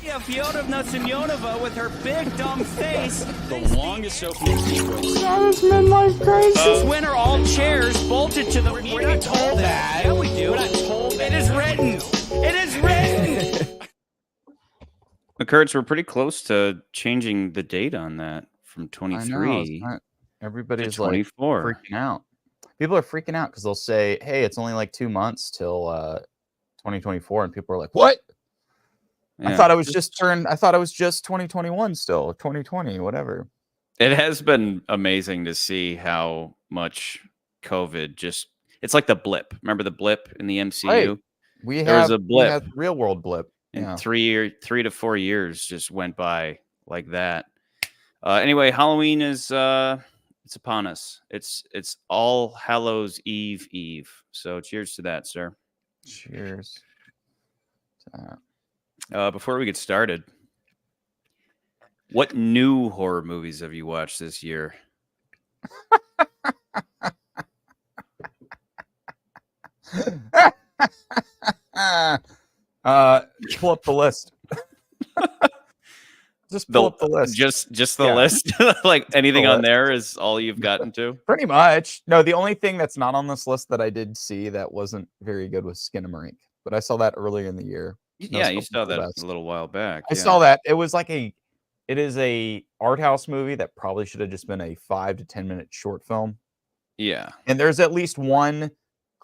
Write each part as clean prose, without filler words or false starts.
Maria Fyodorovna Semyonova with her big dumb face. The longest opening sequence. Saddest midlife crisis. Winner all chairs bolted to the... We're not told that. Yeah, we do. We're not told that. It is written. It is written. Kurtz, we're pretty close to changing the date on that from 23 Everybody's to like 24. freaking out. People are freaking out because they'll say, hey, it's only like 2 months till 2024. And people are like, what? Yeah. I thought it was just 2021 still, or 2020, whatever. It has been amazing to see how much COVID it's like the blip. Remember the blip in the MCU? Right. We was a blip. We had real world blip. And Yeah. 3 to 4 years just went by like that. Anyway, Halloween is it's upon us. It's All Hallows Eve. So cheers to that, sir. Cheers. Before we get started, what new horror movies have you watched this year? Pull up the list. Just pull up the list. Just the list. Like anything on there is all you've gotten to? Pretty much. No, the only thing that's not on this list that I did see that wasn't very good was Skinamarink, but I saw that earlier in the year. Yeah, you saw that a little while back. I saw that. It was like it is a art house movie that probably should have just been a 5 to 10 minute short film. Yeah. And there's at least one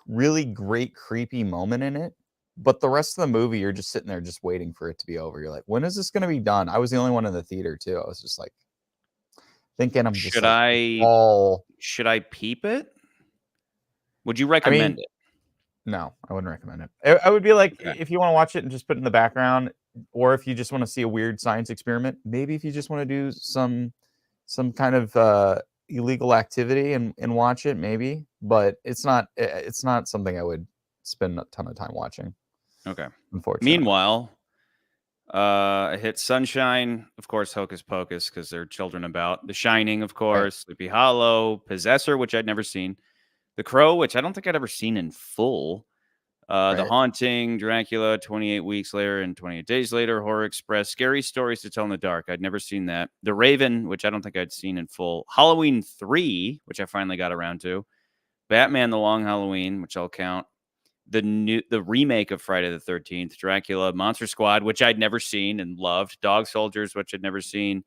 really great creepy moment in it. But the rest of the movie, you're just sitting there just waiting for it to be over. You're like, when is this going to be done? I was the only one in the theater, too. I was just like, thinking, Should I peep it? Would you recommend it? No, I wouldn't recommend it. I would be like, Okay. if you want to watch it and just put it in the background, or if you just want to see a weird science experiment, maybe if you just want to do some kind of illegal activity and watch it, maybe. But it's not something I would spend a ton of time watching. Okay. Unfortunately. Meanwhile, I hit Sunshine, of course, Hocus Pocus, because there are children about. The Shining, of course, Sleepy Hollow, Possessor, which I'd never seen. The Crow, which I don't think I'd ever seen in full. The Haunting, Dracula, 28 Weeks Later and 28 Days Later, Horror Express, Scary Stories to Tell in the Dark. I'd never seen that. The Raven, which I don't think I'd seen in full. Halloween 3, which I finally got around to. Batman: The Long Halloween, which I'll count. The remake of Friday the 13th, Dracula, Monster Squad, which I'd never seen and loved. Dog Soldiers, which I'd never seen.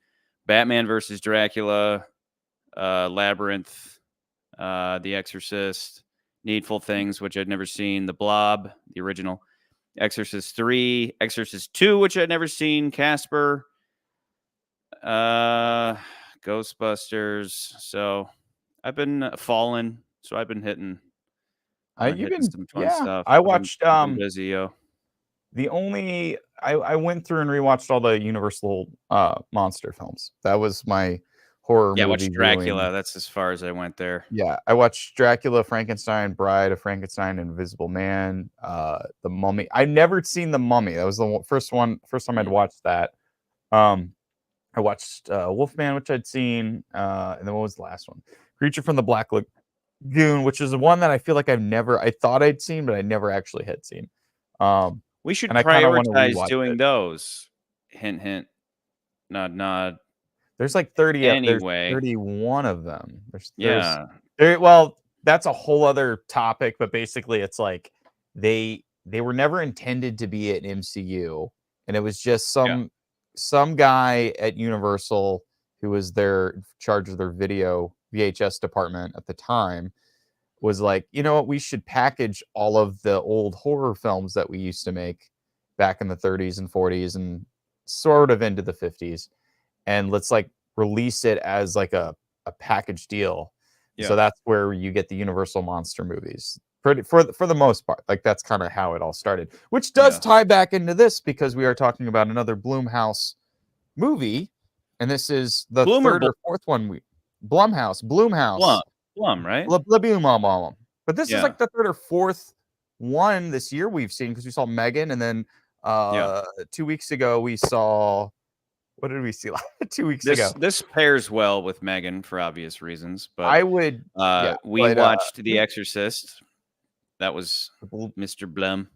Batman versus Dracula, Labyrinth, The Exorcist, Needful Things, which I'd never seen. The Blob, the original. Exorcist 3, Exorcist 2, which I'd never seen. Casper, Ghostbusters. So I've been Fallen. So I've been hitting. You've been some fun stuff. I watched I've been busy, yo. I went through and rewatched all the Universal monster films. That was my horror movie. Yeah, I watched Dracula. viewing. That's as far as I went there. Yeah, I watched Dracula, Frankenstein, Bride of Frankenstein, Invisible Man, The Mummy. I've never seen The Mummy. That was the first time I'd watched that. I watched Wolfman, which I'd seen, and then what was the last one? Creature from the Black Lagoon, which is one that I feel like I thought I'd seen, but I never actually had seen. We should and I kinda wanna prioritize rewatch doing it. those. Hint, hint. Nod, nod. There's like 30. Anyway. There's 31 of them. Yeah. Well, that's a whole other topic, but basically, it's like they were never intended to be an MCU, and it was just some guy at Universal who was in charge of their video VHS department at the time was like, you know what, we should package all of the old horror films that we used to make back in the 30s and 40s and sort of into the 50s, and let's like release it as like a package deal. So that's where you get the Universal monster movies for the most part. Like that's kind of how it all started, which does tie back into this because we are talking about another Blumhouse movie, and this is the third or fourth one. Blumhouse. Blum, right? Blum. But this is like the third or fourth one this year we've seen, because we saw Megan, and then 2 weeks ago we saw, what did we see 2 weeks ago? This pairs well with Megan for obvious reasons, but I would. We watched The Exorcist. That was Mr. Blum.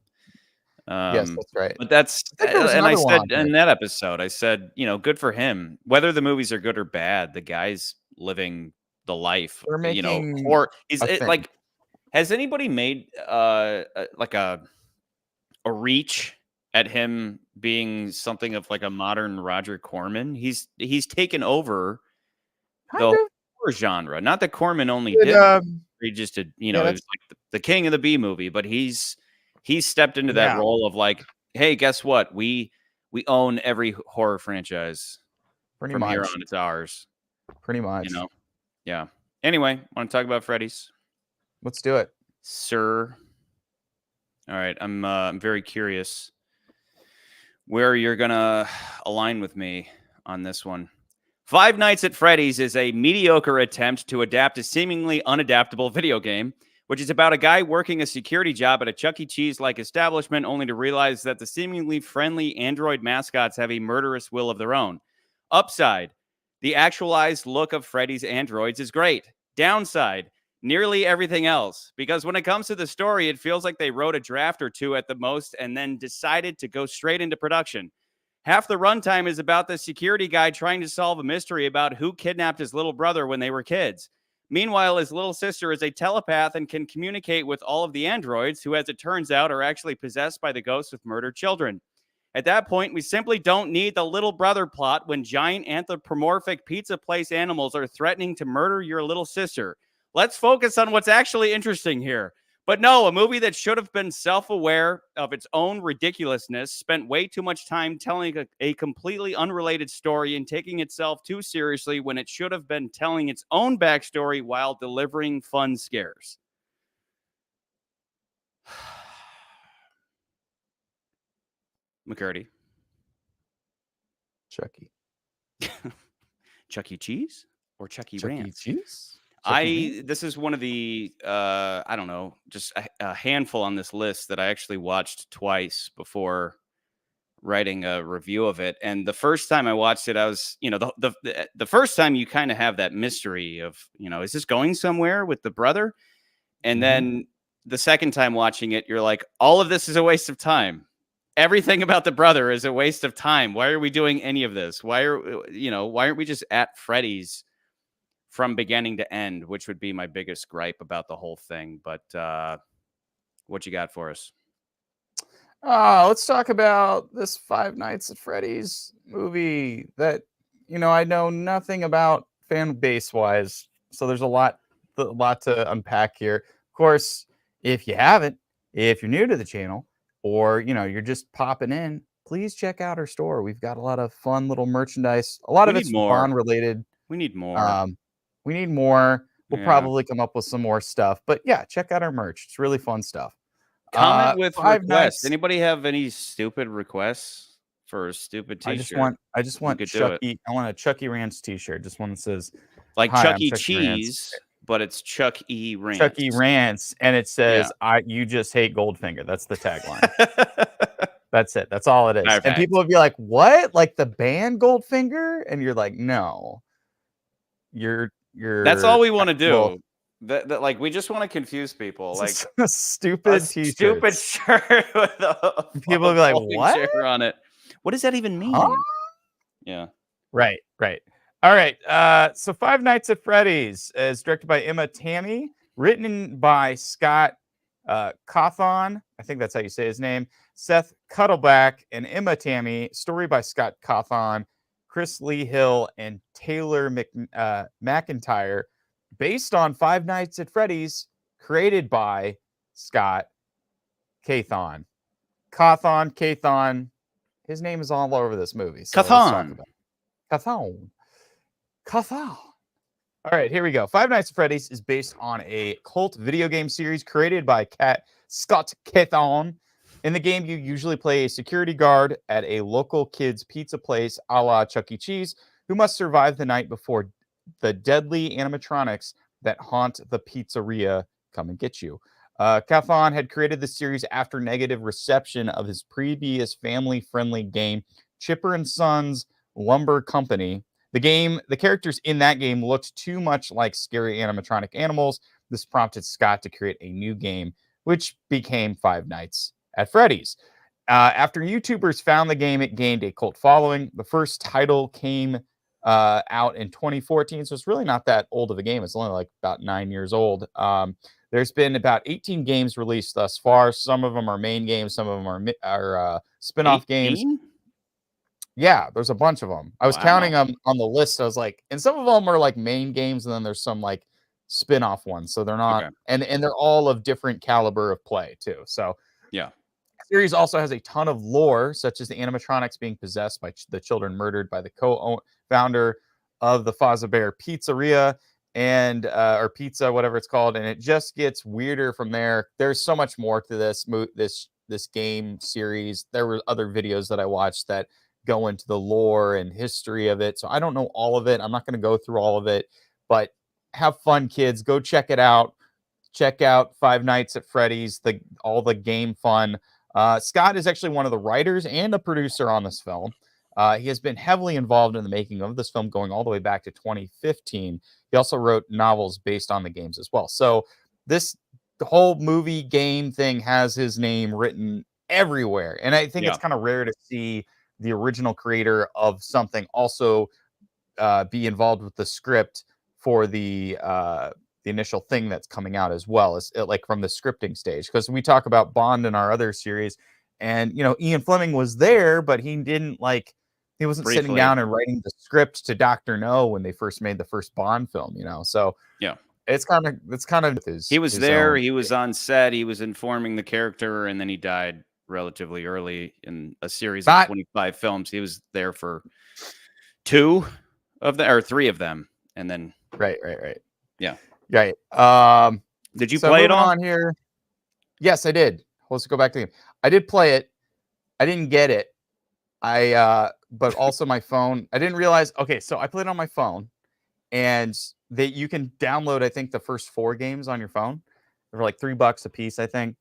Yes, that's right. But that's I think there was and I another one on said here. in that episode, I said, good for him. Whether the movies are good or bad, the guy's living the life. They're making Horror. Is a it thing. like? Has anybody made like a reach at him being something of like a modern Roger Corman? He's taken over Kind the of. horror genre. Not that Corman only It, did. He just did. yeah, It was like the king of the B movie, but he's stepped into that yeah, role of like, hey, guess what? We own every horror franchise pretty from here much. on. It's ours. Pretty much. Yeah. Anyway, want to talk about Freddy's, Let's do it. sir? All right, I'm very curious where you're gonna align with me on this one. Five Nights at Freddy's is a mediocre attempt to adapt a seemingly unadaptable video game, which is about a guy working a security job at a Chuck E. Cheese-like establishment, only to realize that the seemingly friendly android mascots have a murderous will of their own. Upside, the actualized look of Freddy's androids is great. Downside, nearly everything else. Because when it comes to the story, it feels like they wrote a draft or two at the most and then decided to go straight into production. Half the runtime is about the security guy trying to solve a mystery about who kidnapped his little brother when they were kids. Meanwhile, his little sister is a telepath and can communicate with all of the androids, who, as it turns out, are actually possessed by the ghosts of murdered children. At that point, we simply don't need the little brother plot when giant anthropomorphic pizza place animals are threatening to murder your little sister. Let's focus on what's actually interesting here. But no, a movie that should have been self-aware of its own ridiculousness spent way too much time telling a completely unrelated story and taking itself too seriously when it should have been telling its own backstory while delivering fun scares. McCurdy. Chucky. Chuck E. Cheese or Chuck E. Chuck E. Ranch? Cheese? This is one of the I don't know, just a handful on this list that I actually watched twice before writing a review of it. And the first time I watched it, I was, the first time you kind of have that mystery of, is this going somewhere with the brother? And then the second time watching it, you're like, all of this is a waste of time. Everything about the brother is a waste of time. Why are we doing any of this? Why aren't we just at Freddy's from beginning to end, which would be my biggest gripe about the whole thing. But what you got for us? Let's talk about this Five Nights at Freddy's movie that, I know nothing about fan base wise. So there's a lot to unpack here. Of course, if you're new to the channel or, you're just popping in, please check out our store. We've got a lot of fun little merchandise. A lot of it's Bond related. We need more. We need more. We'll probably come up with some more stuff. But yeah, check out our merch. It's really fun stuff. Comment with Five requests. Nights. Anybody have any stupid requests for a stupid t-shirt? I just want Chucky. I want a Chucky Ranch t-shirt. Just one that says like Chuck E. Cheese, but it's Chuck E. Ranch. Chuck E. Ranch, and it says, you just hate Goldfinger. That's the tagline. That's it. That's all it is. Perfect. And people would be like, what? Like the band Goldfinger? And you're like, no. You're That's all we want to do. That like we just want to confuse people. Like a stupid t-shirt. Stupid shirt with a people will be like, what on it? What does that even mean? Huh? Yeah. Right. All right. So Five Nights at Freddy's is directed by Emma Tammy, written by Scott Cawthon. I think that's how you say his name. Seth Cuddleback and Emma Tammy. Story by Scott Cawthon, Chris Lee Hill, and Taylor McIntyre. Based on Five Nights at Freddy's, created by Scott Cawthon. Cawthon. His name is all over this movie. So Cawthon. All right, here we go. Five Nights at Freddy's is based on a cult video game series created by Scott Cawthon. In the game, you usually play a security guard at a local kids' pizza place a la Chuck E. Cheese who must survive the night before the deadly animatronics that haunt the pizzeria come and get you. Cawthon had created the series after negative reception of his previous family-friendly game, Chipper and Sons Lumber Company. The characters in that game looked too much like scary animatronic animals. This prompted Scott to create a new game, which became Five Nights at Freddy's. After YouTubers found the game, it gained a cult following. The first title came out in 2014, so it's really not that old of a game. It's only like about 9 years old. There's been about 18 games released thus far. Some of them are main games, some of them are spin-off games. 18? Yeah, there's a bunch of them. I was counting Wow. them on the list. I was like, and some of them are like main games, and then there's some like spin-off ones. So they're not, Okay. and they're all of different caliber of play too. So Yeah. the series also has a ton of lore, such as the animatronics being possessed by the children murdered by the co-founder of the Fazbear Pizzeria and or pizza, whatever it's called, and it just gets weirder from there. There's so much more to this game series. There were other videos that I watched that go into the lore and history of it. So I don't know all of it. I'm not going to go through all of it, but have fun, kids. Go check it out. Check out Five Nights at Freddy's, all the game fun. Scott is actually one of the writers and a producer on this film. He has been heavily involved in the making of this film going all the way back to 2015. He also wrote novels based on the games as well. So the whole movie game thing has his name written everywhere. And I think it's kind of rare to see the original creator of something also be involved with the script for the initial thing that's coming out as well as like from the scripting stage. Because we talk about Bond in our other series, and Ian Fleming was there, but he wasn't sitting down and writing the script to Dr. No when they first made the first Bond film. So yeah, it's kind of he was there. He was on set. He was informing the character, and then he died relatively early in a series of 25 films. He was there for 2 of them or 3 of them, and then right. Yeah. Right. Did you play it all? On here? Yes, I did. Let's go back to the game. I did play it. I didn't get it. But also my phone. I didn't realize. Okay, so I played it on my phone, and you can download, I think, the first 4 games on your phone for like $3 a piece, I think.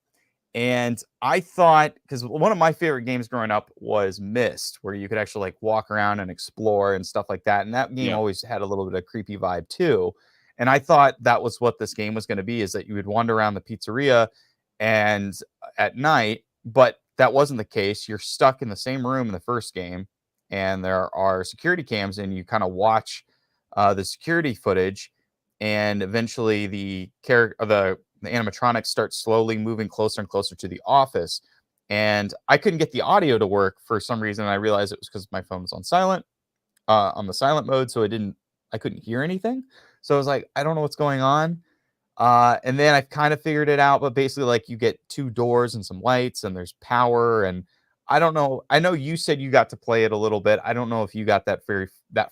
And I thought, because one of my favorite games growing up was Myst, where you could actually like walk around and explore and stuff like that. And that game always had a little bit of creepy vibe too. And I thought that was what this game was going to be, is that you would wander around the pizzeria and at night, but that wasn't the case. You're stuck in the same room in the first game, and there are security cams, and you kind of watch the security footage, and eventually the animatronics start slowly moving closer and closer to the office. And I couldn't get the audio to work for some reason. I realized it was because my phone was on silent, on the silent mode, so I couldn't hear anything. So I was like, I don't know what's going on. And then I kind of figured it out, but basically, like, you get 2 doors and some lights, and there's power, and I don't know. I know you said you got to play it a little bit. I don't know if you got that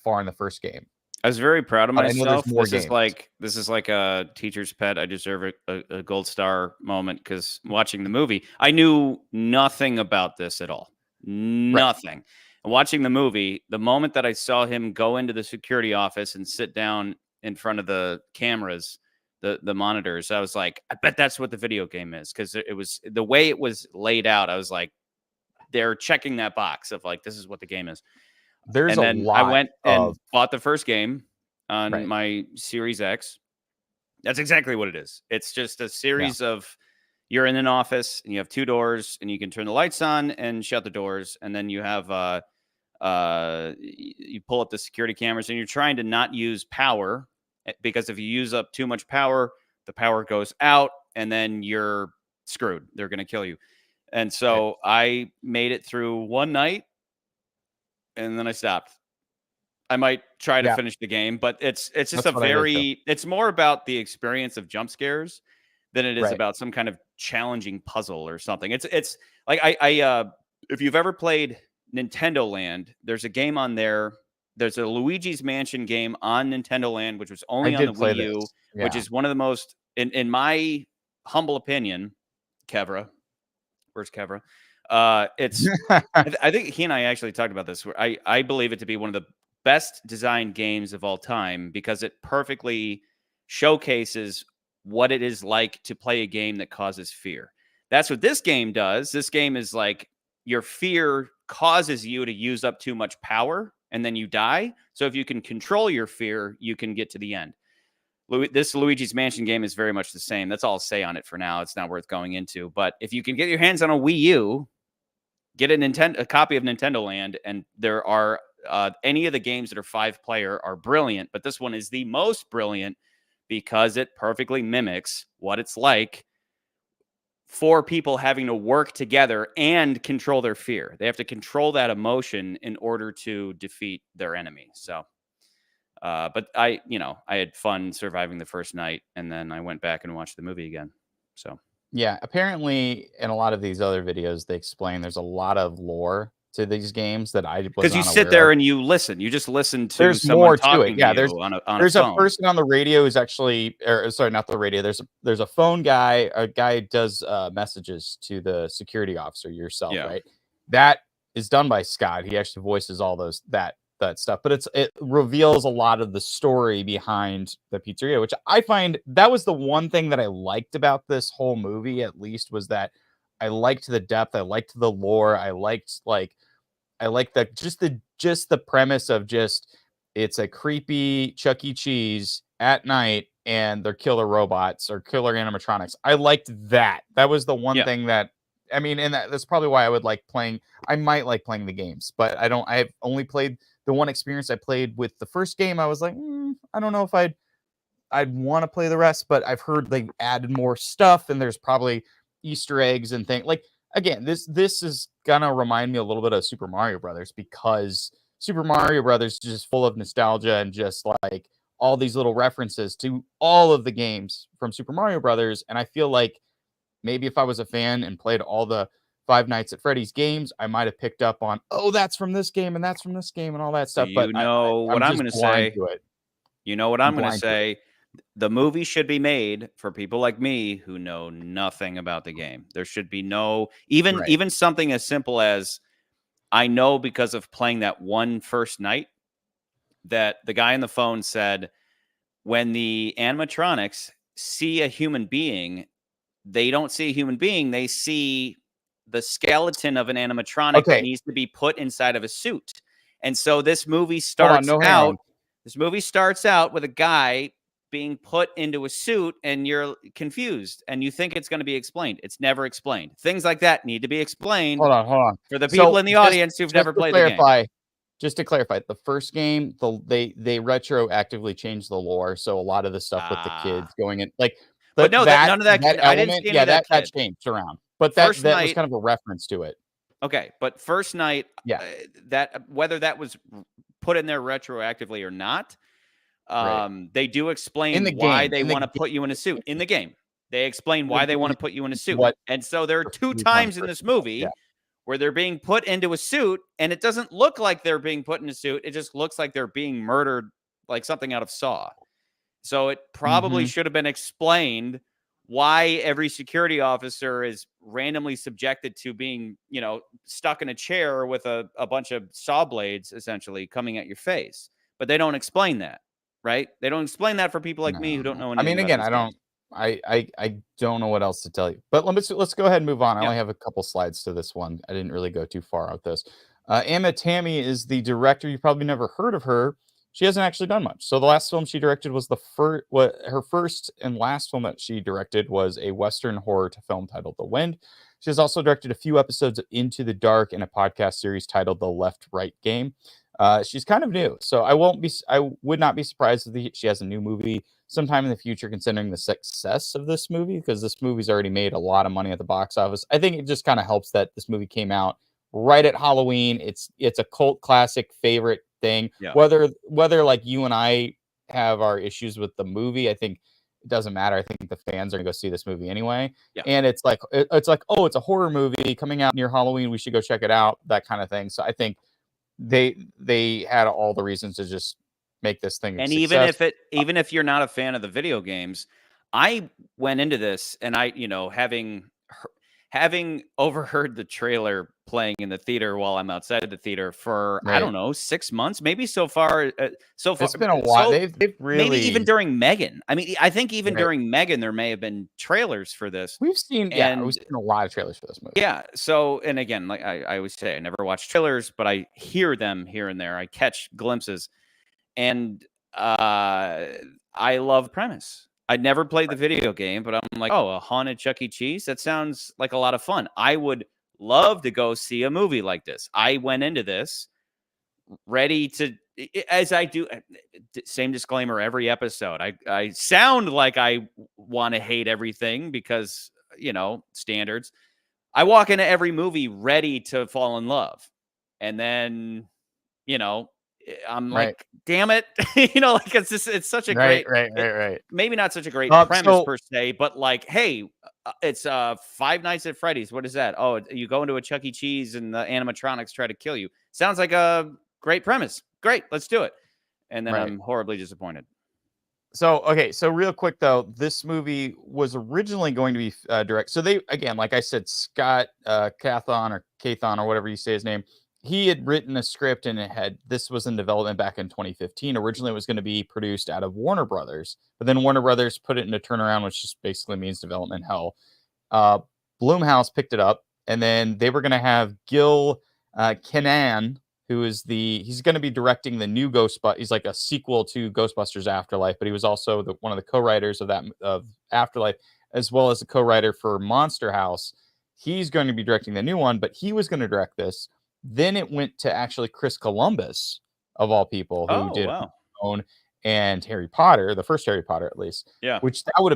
far in the first game. I was very proud of myself. This is like a teacher's pet. I deserve a gold star moment, because watching the movie, I knew nothing about this at all. Nothing. Right. And watching the movie, the moment that I saw him go into the security office and sit down in front of the cameras, the monitors, I was like, I bet that's what the video game is, because it was the way it was laid out. I was like, they're checking that box of like, this is what the game is. There's a lot. I went and bought the first game on my Series X. That's exactly what it is. It's just a series of, you're in an office and you have 2 doors, and you can turn the lights on and shut the doors. And then you have, you pull up the security cameras, and you're trying to not use power, because if you use up too much power, the power goes out, and then you're screwed. They're going to kill you. And so I made it through one night, and then I stopped. I might try to finish the game, but it's just it's more about the experience of jump scares than it is about some kind of challenging puzzle or something. It's like, I if you've ever played Nintendo Land, there's a game on there. There's a Luigi's Mansion game on Nintendo Land, which was only on the Wii U, which is one of the most, in my humble opinion, Kevra. Where's Kevra? It's I think he and I actually talked about this, where I believe it to be one of the best designed games of all time, because it perfectly showcases what it is like to play a game that causes fear. That's what this game does. This game is like, your fear causes you to use up too much power, and then you die. So if you can control your fear, you can get to the end. This Luigi's Mansion game is very much the same. That's all I'll say on it for now. It's not worth going into. But if you can get your hands on a Wii U, get a copy of Nintendo Land, and there are any of the games that are 5-player are brilliant, but this one is the most brilliant because it perfectly mimics what it's like for people having to work together and control their fear. They have to control that emotion in order to defeat their enemy. So, but I had fun surviving the first night, and then I went back and watched the movie again. So. Yeah, apparently in a lot of these other videos, they explain there's a lot of lore to these games that I was Because you sit unaware there of. and you listen. You just listen to There's someone more to talking it. Yeah, to you on a there's a phone. person on the radio who's actually, or sorry, not the radio. There's a phone guy. A guy does messages to the security officer yourself, Yeah. right? That is done by Scott. He actually voices all that stuff, but it reveals a lot of the story behind the pizzeria, which I find that was the one thing that I liked about this whole movie, at least, was that I liked the depth, I liked the lore, I liked just the premise of just it's a creepy Chuck E. Cheese at night and they're killer robots or killer animatronics. I liked that. That was the one thing that I mean, and that's probably why I would like playing. I might like playing the games, but I don't. I've only played the one experience I played with the first game. I was like, I don't know if I'd want to play the rest, but I've heard they added more stuff and there's probably Easter eggs and things. Like again, this is gonna remind me a little bit of Super Mario Brothers because Super Mario Brothers is just full of nostalgia and just like all these little references to all of the games from Super Mario Brothers. And I feel like maybe if I was a fan and played all the Five Nights at Freddy's games, I might have picked up on, oh, that's from this game and that's from this game and all that stuff. But What I'm I'm just going to blind say? to it. You know what I'm going to Blind to it. say? The movie should be made for people like me who know nothing about the game. There should be no Right. even something as simple as I know because of playing that one first night that the guy on the phone said when the animatronics see a human being, they don't see a human being, they see the skeleton of an animatronic that Okay. needs to be put inside of a suit. And so this movie Hold on, starts no, hang out on. this movie starts out with a guy being put into a suit and you're confused and you think it's going to be explained. It's never explained. Things like that need to be explained Hold on. for the So people in the audience who've never played the game. Just to clarify, the first game, they retroactively changed the lore, so a lot of the stuff with the kids going in, like, But no, that none of that. I didn't element, see any of that that kid. changed around, but First that was night, kind of a reference to it. okay, but first night, Yeah. that whether that was put in there retroactively or not, Right. they do In explain the why game, they in the want to put you in a suit in the game. They explain the why they want game, to put you in a suit, what and so there are the two movie on times in first this saw. Yeah. movie where they're being put into a suit, and it doesn't look like they're being put in a suit. It just looks like they're being murdered, like something out of Saw. So it probably Mhm. should have been explained why every security officer is randomly subjected to being, stuck in a chair with a bunch of saw blades essentially coming at your face. But they don't explain that, right? They don't explain that for people like me who don't No. know I anything mean, about again, these games. I don't know what else to tell you. But let's go ahead and move on. I Yeah. only have a couple slides to this one. I didn't really go too far with this. Emma Tammy is the director. You probably never heard of her. She hasn't actually done much. So the last film she directed was her first and last film that she directed was a Western horror film titled The Wind. She has also directed a few episodes of Into the Dark in a podcast series titled The Left Right Game. She's kind of new, so I would not be surprised if she has a new movie sometime in the future, considering the success of this movie, because this movie's already made a lot of money at the box office. I think it just kind of helps that this movie came out right at Halloween. It's a cult classic favorite thing. Yeah. Whether like you and I have our issues with the movie, I think it doesn't matter. I think the fans are gonna go see this movie anyway. Yeah. And it's like oh, it's a horror movie coming out near Halloween. We should go check it out. That kind of thing. So I think they had all the reasons to just make this thing a And success. even if you're not a fan of the video games, I went into this and having overheard the trailer playing in the theater while I'm outside of the theater for I don't know 6 months, maybe so far. It's been a while. They've really, maybe even during Megan. I mean, I think even Right. during Megan there may have been trailers for this. we've seen And a lot of trailers for this movie. yeah, so and again, like I always say, I never watch trailers, but I hear them here and there. I catch glimpses, and I love the premise. I'd never played the video game, but I'm like, oh, a haunted Chuck E. Cheese? That sounds like a lot of fun. I would love to go see a movie like this. I went into this ready to, as I do, same disclaimer every episode. I sound like I want to hate everything because, standards. I walk into every movie ready to fall in love. And then, I'm Right. like, damn it. It's such a great, Right. maybe not such a great So- premise per se, but like, hey, it's Five Nights at Freddy's. What is that? Oh, you go into a Chuck E. Cheese and the animatronics try to kill you. Sounds like a great premise. Great, let's do it. And then Right. I'm horribly disappointed. So, okay. So real quick though, this movie was originally going to be direct. So they, again, like I said, Scott Cathon or whatever you say his name, he had written a script and this was in development back in 2015. Originally it was going to be produced out of Warner Brothers, but then Warner Brothers put it into turnaround, which just basically means development hell. Blumhouse picked it up, and then they were going to have Gil Kenan, who is he's going to be directing the new Ghostbusters. He's like a sequel to Ghostbusters Afterlife, but he was also one of the co-writers of Afterlife, as well as a co-writer for Monster House. He's going to be directing the new one, but he was going to direct this. Then it went to actually Chris Columbus, of all people, who did wow. Own and Harry Potter, the first Harry Potter at least. Yeah. Which that would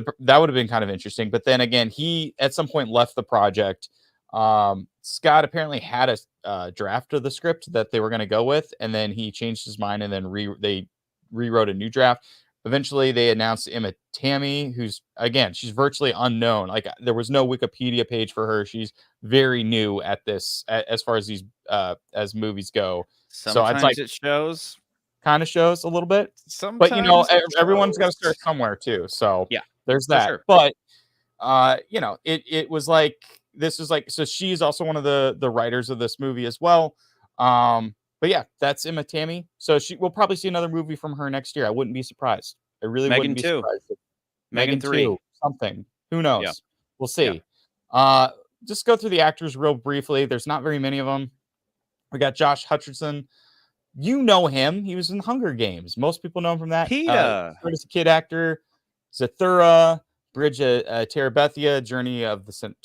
have been kind of interesting. But then again, he at some point left the project. Scott apparently had a draft of the script that they were going to go with, and then he changed his mind, and then they rewrote a new draft. Eventually, they announced Emma Tammy, who's, again, she's virtually unknown. Like, there was no Wikipedia page for her. She's very new at this, as far as these as movies go. Sometimes so it's like it shows, kind of shows a little bit. Sometimes, but everyone's got to start somewhere too. So yeah, there's that. Sure. But it was like, this is like, so she's also one of the writers of this movie as well. But yeah, that's Emma Tammy. So we'll probably see another movie from her next year. I wouldn't be surprised. I really wouldn't be surprised. Megan 3. 2, something. Who knows? Yeah. We'll see. Yeah. Just go through the actors real briefly. There's not very many of them. We got Josh Hutcherson. You know him. He was in Hunger Games. Most people know him from that. PETA. As a kid actor. Zathura, Bridge Terabithia, Journey to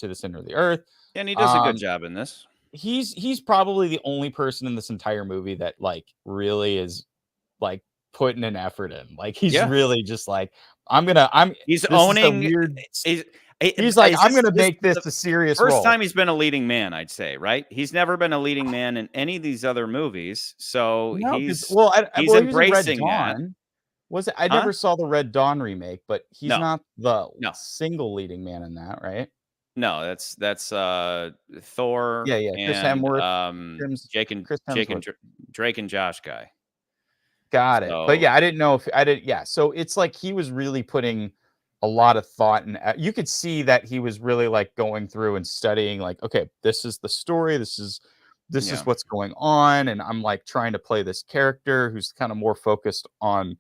the Center of the Earth. And he does a good job in this. He's probably the only person in this entire movie that like really is like putting an effort in. Like he's really just like, he's owning he's like, I'm gonna make this a serious first role. time he's been a leading man, I'd say, right? He's never been a leading man in any of these other movies. So he's embracing that. Was it? I never saw the Red Dawn remake, but he's not the single leading man in that, right? No, that's Thor. Yeah. And, Chris Hemsworth, Drake and Josh guy. Got it. But yeah, I didn't know if I did. Yeah, so it's like he was really putting a lot of thought, and you could see that he was really like going through and studying. Like, okay, this is the story. This is what's going on, and I'm like trying to play this character who's kind of more focused on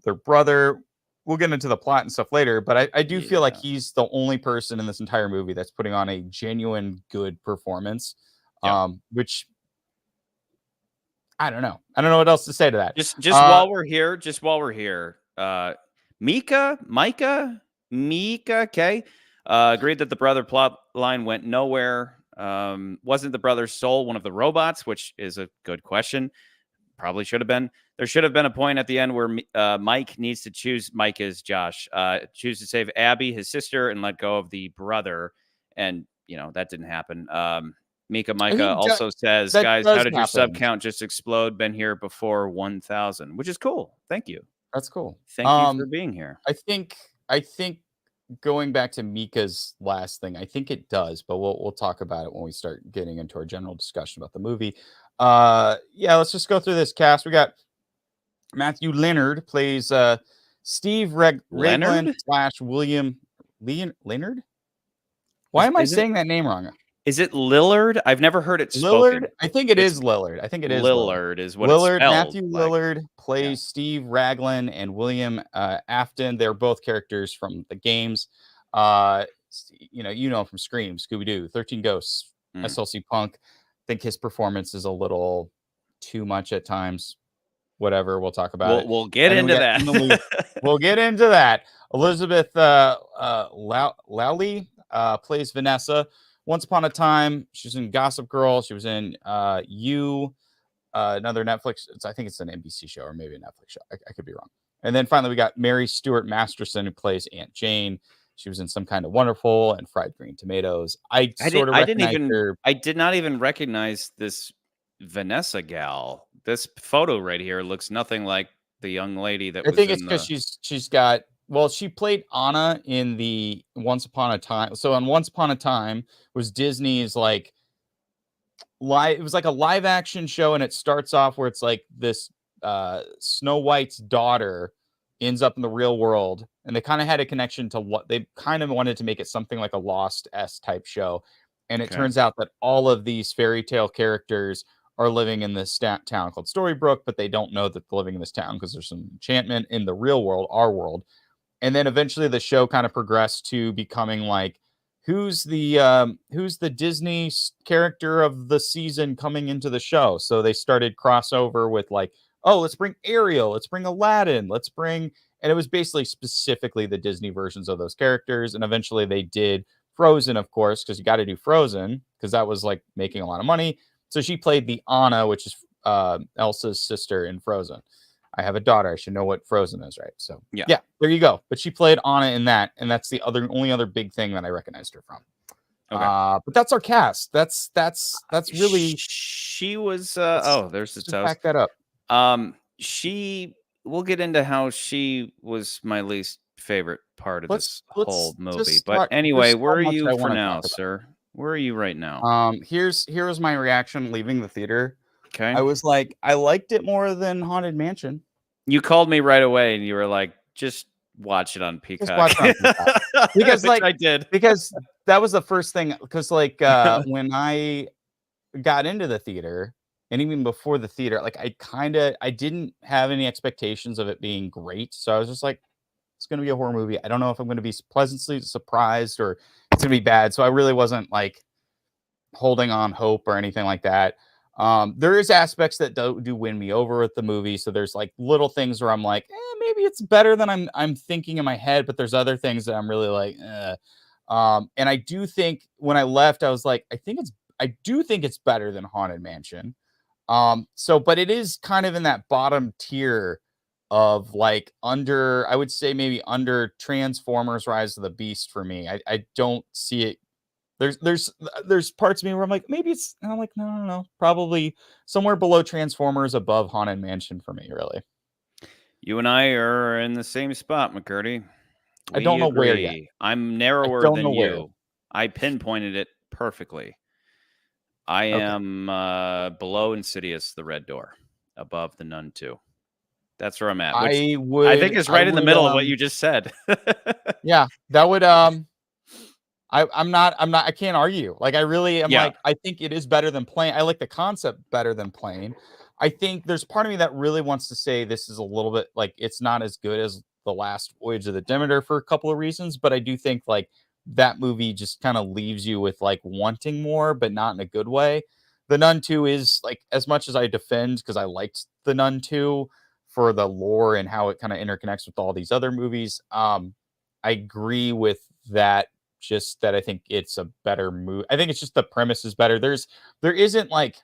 their brother. We'll get into the plot and stuff later, but I do feel like he's the only person in this entire movie that's putting on a genuine good performance. Which I don't know. I don't know what else to say to that. Just while we're here, Mika, Kay, agreed that the brother plot line went nowhere. Wasn't the brother's soul one of the robots, which is a good question. Probably should have been. There should have been a point at the end where Mike needs to choose. Mike is Josh. Choose to save Abby, his sister, and let go of the brother. And that didn't happen. Micah also says, guys, how did your sub count just explode? Been here before 1,000, which is cool. Thank you. That's cool. Thank you for being here. I think going back to Mika's last thing, I think it does, but we'll talk about it when we start getting into our general discussion about the movie. Let's just go through this cast. We got Matthew Leonard plays Steve Raglan / William Leonard. Why am I saying that name wrong? Is it Lillard? I've never heard it spoken. Lillard? I think it's Lillard. I think it is Lillard. Is what Lillard. It's spelled, Matthew Lillard plays Steve Raglan and William Afton. They're both characters from the games. You know from Scream, Scooby-Doo, 13 Ghosts, SLC Punk. I think his performance is a little too much at times. Whatever, we'll talk about it. We'll get into that. We'll get into that. Elizabeth Lowley plays Vanessa. Once Upon a Time. She was in Gossip Girl. She was in You, another Netflix. I think it's an NBC show or maybe a Netflix show. I could be wrong. And then finally, we got Mary Stuart Masterson, who plays Aunt Jane. She was in Some Kind of Wonderful and Fried Green Tomatoes. I sort of recognize her. I did not even recognize this Vanessa gal. This photo right here looks nothing like the young lady that I was think it's in because the. she's got. Well, she played Anna in the Once Upon a Time. So on Once Upon a Time was Disney's like live. It was like a live action show, and it starts off where it's like this Snow White's daughter ends up in the real world, and they kind of had a connection to what they kind of wanted to make it something like a Lost-esque type show. And it Okay. turns out that all of these fairy tale characters are living in this town called Storybrooke, but they don't know that they're living in this town because there's some enchantment in the real world, our world. And then eventually the show kind of progressed to becoming like, who's the Disney character of the season coming into the show? So they started crossover with like, oh, let's bring Ariel, let's bring Aladdin, and it was basically specifically the Disney versions of those characters. And eventually they did Frozen, of course, because you got to do Frozen because that was like making a lot of money. So she played the Anna, which is Elsa's sister in Frozen. I have a daughter. I should know what Frozen is, right? So yeah, there you go. But she played Anna in that, and that's the only other big thing that I recognized her from. Okay. But that's our cast. That's really. She was. There's the Just toast. back that up. We'll get into how she was my least favorite part of this whole movie. But anyway, where are you for now, sir? Where are you right now? Here was my reaction leaving the theater. Okay. I was like, I liked it more than Haunted Mansion. You called me right away and you were like, just watch it on Peacock. Just watch it on Peacock. Because like I did. Because that was the first thing. Because like when I got into the theater, and even before the theater, like I didn't have any expectations of it being great. So I was just like, it's going to be a horror movie. I don't know if I'm going to be pleasantly surprised or it's going to be bad. So I really wasn't like holding on hope or anything like that. There is aspects that do win me over with the movie. So there's like little things where I'm like, maybe it's better than I'm thinking in my head, but there's other things that I'm really like, and I do think when I left, I was like, I do think it's better than Haunted Mansion. But it is kind of in that bottom tier of like I would say maybe under Transformers Rise of the Beast for me. I don't see it. There's parts of me where I'm like, maybe it's, and I'm like, no, probably somewhere below Transformers, above Haunted Mansion for me, really. You and I are in the same spot, McCurdy. I don't know where yet. I'm narrower than you. I pinpointed it perfectly. I am below Insidious, The Red Door, above The Nun 2. That's where I'm at. I think it's right in the middle of what you just said. Yeah, that would I can't argue. Like I really am like, I think it is better than Plane. I like the concept better than Plane. I think there's part of me that really wants to say this is a little bit like it's not as good as The Last Voyage of the Demeter for a couple of reasons, but I do think like that movie just kind of leaves you with like wanting more, but not in a good way. The Nun 2 is like, as much as I defend because I liked The Nun 2 for the lore and how it kind of interconnects with all these other movies. I agree with that. Just that I think it's a better movie. I think it's just the premise is better. There isn't like,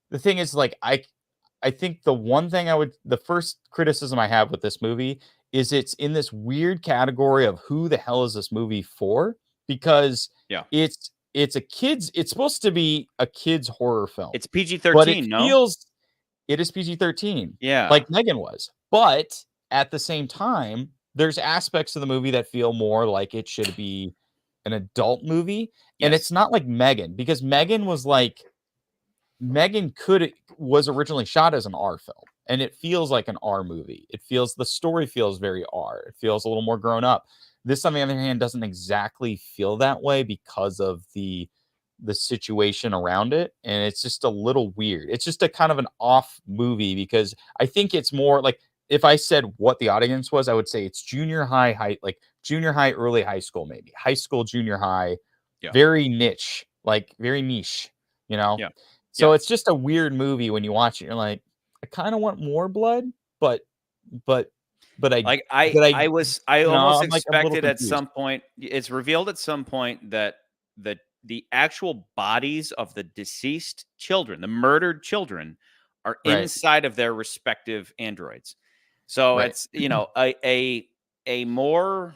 the thing is like, I think the first criticism I have with this movie is it's in this weird category of who the hell is this movie for? Because it's supposed to be a kid's horror film. It's PG-13, but it is PG-13. Yeah. Like Megan was. But at the same time, there's aspects of the movie that feel more like it should be an adult movie. Yes. And it's not like Megan, because Megan was originally shot as an R film, and it feels like an R movie. The story feels very R. It feels a little more grown up. This, on the other hand, doesn't exactly feel that way because of the situation around it. And it's just a little weird. It's just a kind of an off movie because I think it's more like, if I said what the audience was, I would say it's junior high, like junior high, early high school, maybe high school, junior high, very niche, like very niche, you know? Yeah. So it's just a weird movie when you watch it. You're like, I kind of want more blood, but I almost expected at some point, it's revealed at some point that the actual bodies of the deceased children, the murdered children, are Right. inside of their respective androids. So Right. it's, you know, a more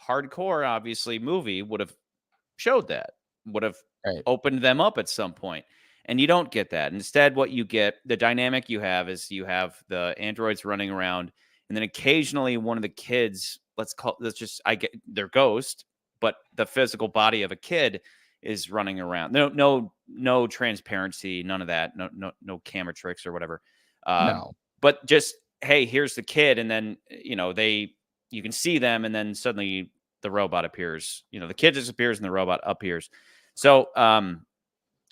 hardcore, obviously, movie would have showed that, would have Right. opened them up at some point. And you don't get that. Instead, what you get, the dynamic you have is you have the androids running around, and then occasionally one of the kids, I get their ghost, but the physical body of a kid is running around. No transparency, none of that. No camera tricks or whatever. No. But just, hey, here's the kid, and then, you know, you can see them, and then suddenly the robot appears. You know, the kid disappears and the robot appears. So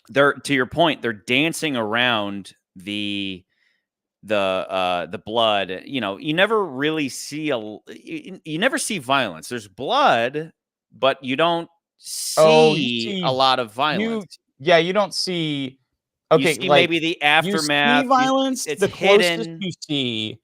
they're, to your point, they're dancing around the blood. You know, you never really see you never see violence. There's blood, but you don't see a lot of violence. You don't see. Okay, you see like, maybe the aftermath. You see violence. It's the closest hidden. you see,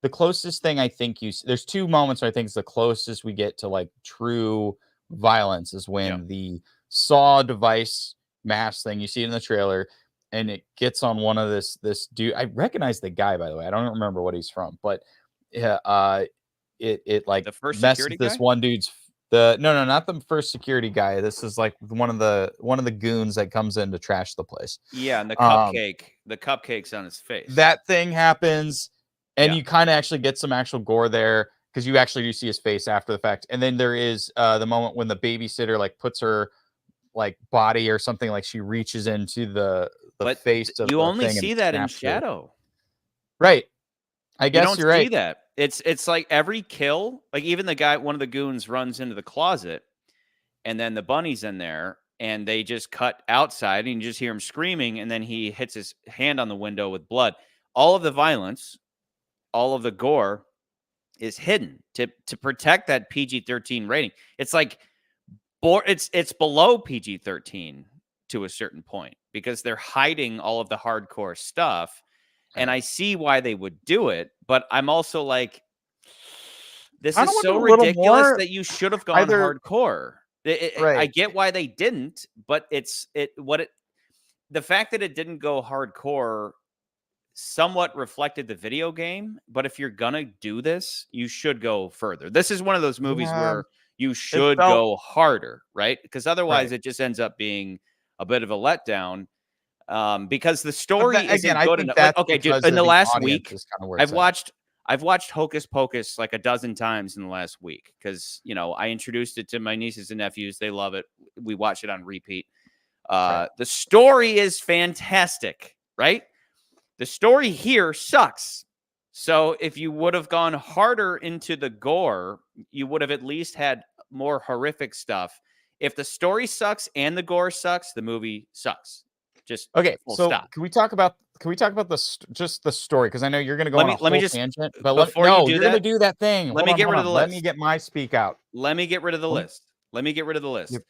the closest thing I think you see, there's two moments where I think it's the closest we get to like true violence is when the saw device mask thing, you see it in the trailer, and it gets on one of this dude. I recognize the guy, by the way. I don't remember what he's from, but it like The first messes security this guy? one dude's no, not the first security guy. This is like one of the goons that comes in to trash the place. Yeah, and the cupcake's on his face. That thing happens, and you kind of actually get some actual gore there because you actually do see his face after the fact. And then there is the moment when the babysitter like puts her like body or something, like she reaches into the face of you the only thing see and that in snaps her. shadow. Right. I guess you don't you're right. see that. It's like every kill, like even the guy, one of the goons runs into the closet, and then the bunny's in there, and they just cut outside, and you just hear him screaming, and then he hits his hand on the window with blood. All of the violence, all of the gore is hidden to protect that PG-13 rating. It's like it's below PG-13 to a certain point because they're hiding all of the hardcore stuff. And I see why they would do it, but I'm also like, this is so ridiculous that you should have gone hardcore. I get why they didn't, but the fact that it didn't go hardcore somewhat reflected the video game. But if you're gonna do this, you should go further. This is one of those movies where you should go harder, right? Because otherwise it just ends up being a bit of a letdown. Because the story isn't good enough. Like, okay, dude, in the last week, I've watched Hocus Pocus like a dozen times in the last week because, you know, I introduced it to my nieces and nephews. They love it. We watch it on repeat. The story is fantastic, right? The story here sucks. So if you would have gone harder into the gore, you would have at least had more horrific stuff. If the story sucks and the gore sucks, the movie sucks. Just okay. So stop. can we talk about just the story? Because I know you're going to go on a whole tangent. But you're going to do that thing. Let me get rid of the list. Let me get my speak out. Let me get rid of the list. Yep.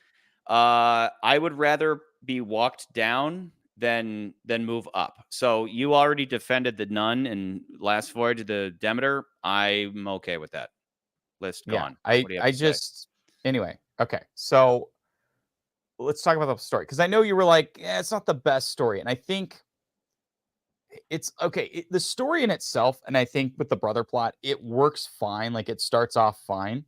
I would rather be walked down than move up. So you already defended the Nun and Last Voyage of the Demeter. I'm okay with that. List gone. Anyway. Okay. So let's talk about the story, because I know you were like, it's not the best story, and I think it's okay. The story in itself, and I think with the brother plot, it works fine. Like it starts off fine.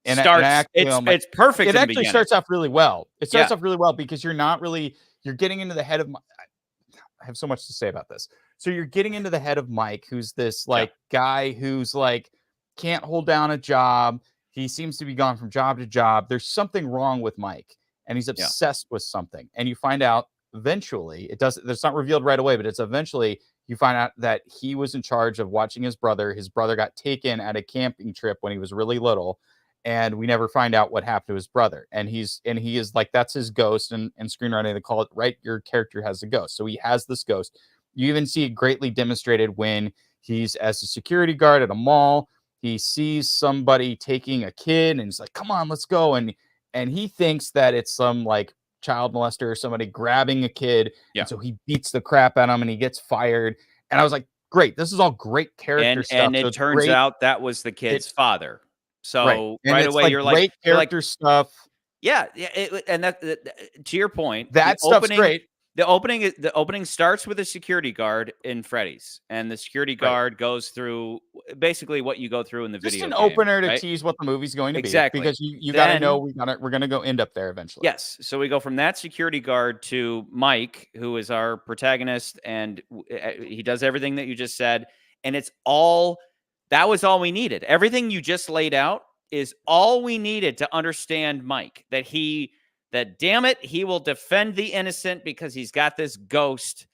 It's perfect. It actually starts off really well. It starts off really well because you're getting into the head of. I have so much to say about this. So you're getting into the head of Mike, who's this guy who's like can't hold down a job. He seems to be gone from job to job. There's something wrong with Mike, and he's obsessed with something. And you find out eventually, it's not revealed right away, but it's eventually you find out that he was in charge of watching his brother. His brother got taken at a camping trip when he was really little, and we never find out what happened to his brother. And he is like, that's his ghost. And screenwriting, they call it, right, your character has a ghost. So he has this ghost. You even see it greatly demonstrated when he's as a security guard at a mall. He sees somebody taking a kid and he's like, come on, let's go. And he thinks that it's some like child molester or somebody grabbing a kid. And so he beats the crap out of him and he gets fired. And I was like, great. This is all great character stuff. And it turns out that was the kid's father. So right away, like you're great like, character stuff. Yeah, and to your point, That stuff's great. The opening starts with a security guard in Freddy's, and the security Right. guard goes through basically what you go through in the Just video an game, opener to right? tease what the movie's going to be, Exactly. because you got to know Then we're gonna go end up there eventually. yes, so we go from that security guard to Mike, who is our protagonist, and he does everything that you just said, and that was all we needed. Everything you just laid out is all we needed to understand Mike, that damn it, he will defend the innocent because he's got this ghost.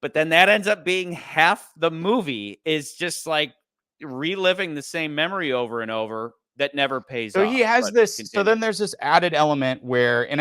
But then that ends up being half the movie, is just like reliving the same memory over and over that never pays So off. he has But this. So continue. then there's this added element where, and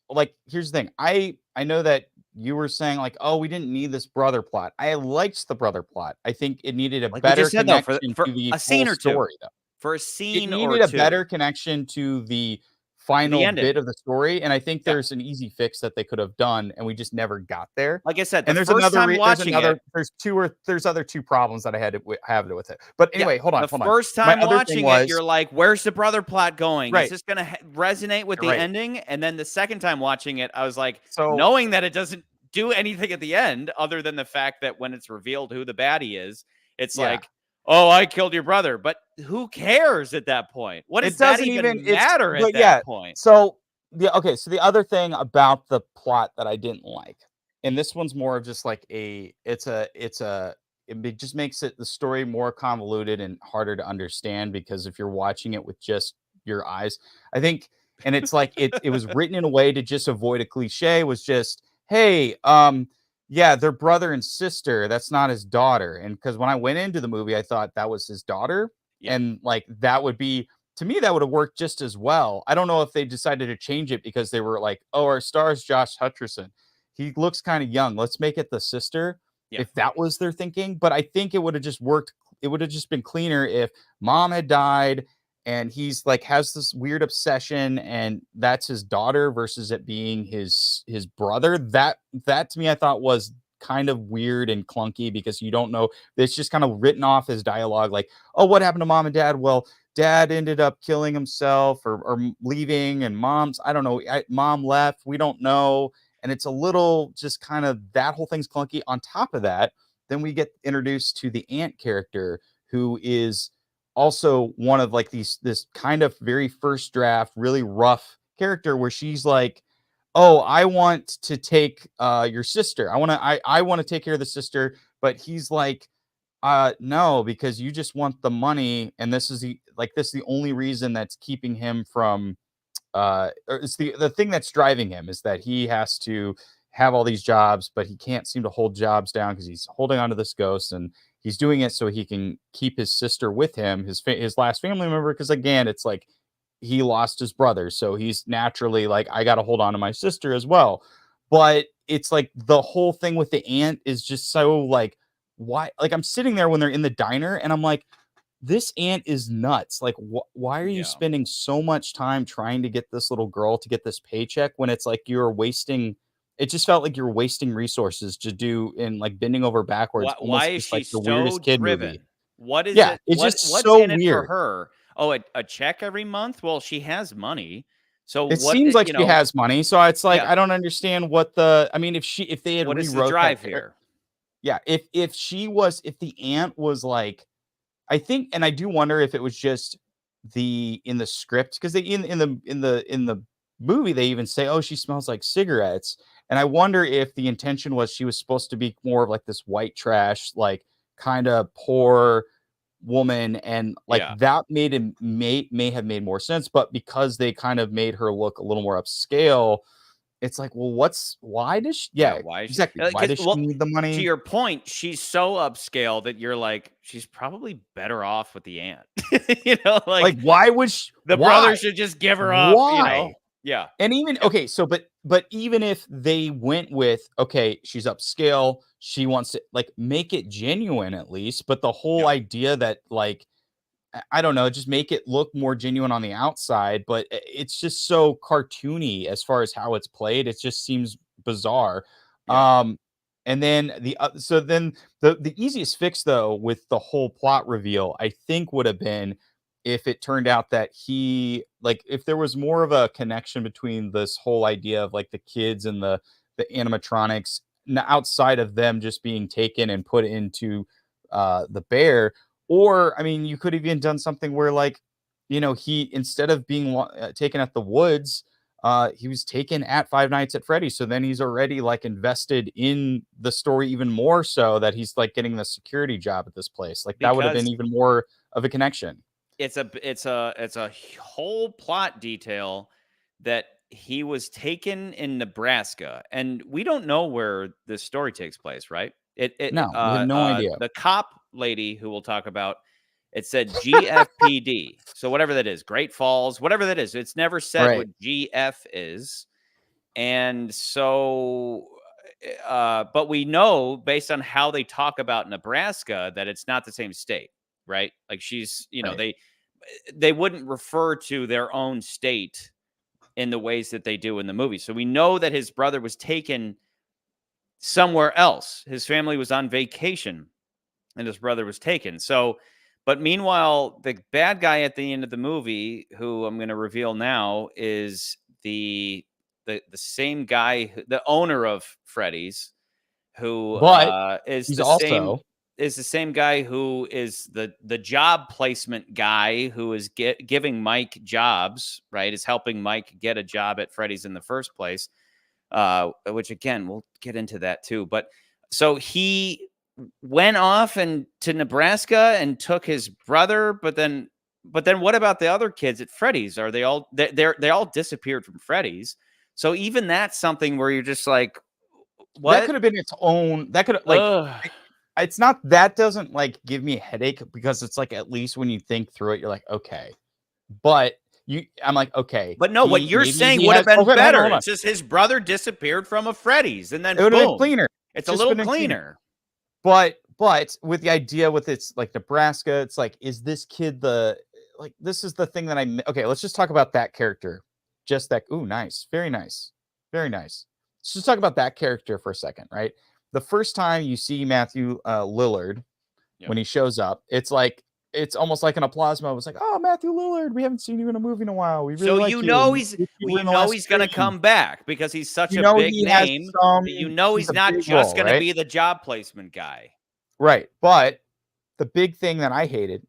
like, here's the thing. I know that you were saying like, oh, we didn't need this brother plot. I liked the brother plot. I think it needed a Like we better just said, though, connection for to the a scene full or two. story, though. For a It scene or needed a two. better connection to the final ending. bit of the story, and I think Yeah. there's an easy fix that they could have done, and we just never got there. Like I said, And the there's first another time there's watching another it, there's other two problems that I had to have with it. But anyway, yeah, hold on. the first My time other thing watching was it, you're like, "Where's the brother plot going? Is right. this going to resonate with the Right. ending?" And then the second time watching it, I was like, So knowing that it doesn't do anything at the end, other than the fact that when it's revealed who the baddie is, it's yeah. like, "Oh, I killed your brother," but who cares at that point? What does It that doesn't even even matter at but that yeah. point? So so the other thing about the plot that I didn't like, and this one's more of just like it just makes the story more convoluted and harder to understand, because if you're watching it with just your eyes, I think, and it's like it was written in a way to just avoid a cliche, was just, hey, yeah, they're brother and sister. That's not his daughter. And because when I went into the movie, I thought that was his daughter. Yeah. And like that would be, to me, that would have worked just as well. I don't know if they decided to change it because they were like, oh, our star is Josh Hutcherson. He looks kind of young. Let's make it the sister. Yeah. If that was their thinking. But I think it would have just worked. It would have just been cleaner if mom had died and he's like has this weird obsession and that's his daughter versus it being his brother. That to me I thought was kind of weird and clunky, because you don't know. It's just kind of written off as dialogue like, oh, what happened to mom and dad? Well, dad ended up killing himself or leaving, and I don't know, mom left. We don't know. And it's a little just kind of, that whole thing's clunky. On top of that, then we get introduced to the aunt character, who is also one of like this kind of very first draft, really rough character, where she's like, oh, I want to take your sister. I want to take care of the sister. But he's like, no, because you just want the money, and this is the only reason that's keeping him from or it's the thing that's driving him, is that he has to have all these jobs, but he can't seem to hold jobs down because he's holding on to this ghost, and he's doing it so he can keep his sister with him, his last family member, because again, it's like he lost his brother, so he's naturally like, I got to hold on to my sister as well. But it's like the whole thing with the aunt is just so like, why? Like, I'm sitting there when they're in the diner and I'm like, this aunt is nuts. Like, why are you Yeah. spending so much time trying to get this little girl to get this paycheck, when it's like you're wasting, it just felt like you're wasting resources to do in like bending over backwards, Why almost is just she like the so weirdest kid driven? movie. What is Yeah, it? it's just What's so in it for weird. her? Oh, a check every month? Well, she has money. So It what, seems like you she know, has money, so it's like, yeah, I don't understand I mean, if they had what is the rewrote drive that here? yeah, if the aunt was like, I think, and I do wonder if it was just in the script, because they in the movie they even say, oh, she smells like cigarettes, and I wonder if the intention was she was supposed to be more of like this white trash, like kind of poor woman, and like Yeah. that may have made more sense, but because they kind of made her look a little more upscale, it's like, well, why does she, Yeah, yeah, why is she exactly, why does she well, need the to money? your point, she's so upscale that you're like, she's probably better off with the aunt. Like Like, why would she, the brother should just give her up, why? Yeah. And even, okay, so but even if they went with, okay, she's upscale, she wants to like make it genuine at least, but the whole Yeah. idea that like, I don't know, just make it look more genuine on the outside, but it's just so cartoony as far as how it's played. It just seems bizarre. Yeah. And then so then the easiest fix though with the whole plot reveal, I think, would have been if it turned out that he, like, if there was more of a connection between this whole idea of like the kids and the animatronics outside of them just being taken and put into the bear. Or I mean, you could have even done something where, like, he, instead of being taken at the woods, he was taken at Five Nights at Freddy's. So then he's already like invested in the story even more, so that he's like getting the security job at this place. Like, that would have been Because even more of a connection. it's a whole plot detail that he was taken in Nebraska, and we don't know where this story takes place, right? No, we have no idea. The cop lady who we'll talk about, it said GFPD. So whatever that is, Great Falls, whatever that is, it's never said Right. what GF is. And so, but we know based on how they talk about Nebraska that it's not the same state, right? Like, she's, Right. they wouldn't refer to their own state in the ways that they do in the movie. So we know that his brother was taken somewhere else. His family was on vacation and his brother was taken. So, but meanwhile, the bad guy at the end of the movie, who I'm going to reveal now, is the same guy, the owner of Freddy's, who But is he's the also same guy who is the job placement guy who is giving Mike jobs, right? Is helping Mike get a job at Freddy's in the first place. Which, again, we'll get into that too. But so he went off to Nebraska and took his brother, but then what about the other kids at Freddy's? Are they all they all disappeared from Freddy's? So even that's something where you're just like, what? That could have been its own. That could, like, it's not, that doesn't like give me a headache, because it's like, at least when you think through it, you're like, okay. But I'm like, okay. But no, what you're saying would have been better. It's just his brother disappeared from a Freddy's, and then it would have been boom, cleaner. It's a little cleaner. But with the idea with it's like Nebraska, it's like, is this kid this is the thing that okay, let's just talk about that character. Just that. Ooh, nice. Very nice. Very nice. Let's just talk about that character for a second, right? The first time you see Matthew Lillard, when he shows up, it's like, it's almost like an applause moment. It's like, oh, Matthew Lillard, we haven't seen you in a movie in a while. We really like you. He's going to come back because he's such a big name. He's not just going to be the job placement guy. Right. But the big thing that I hated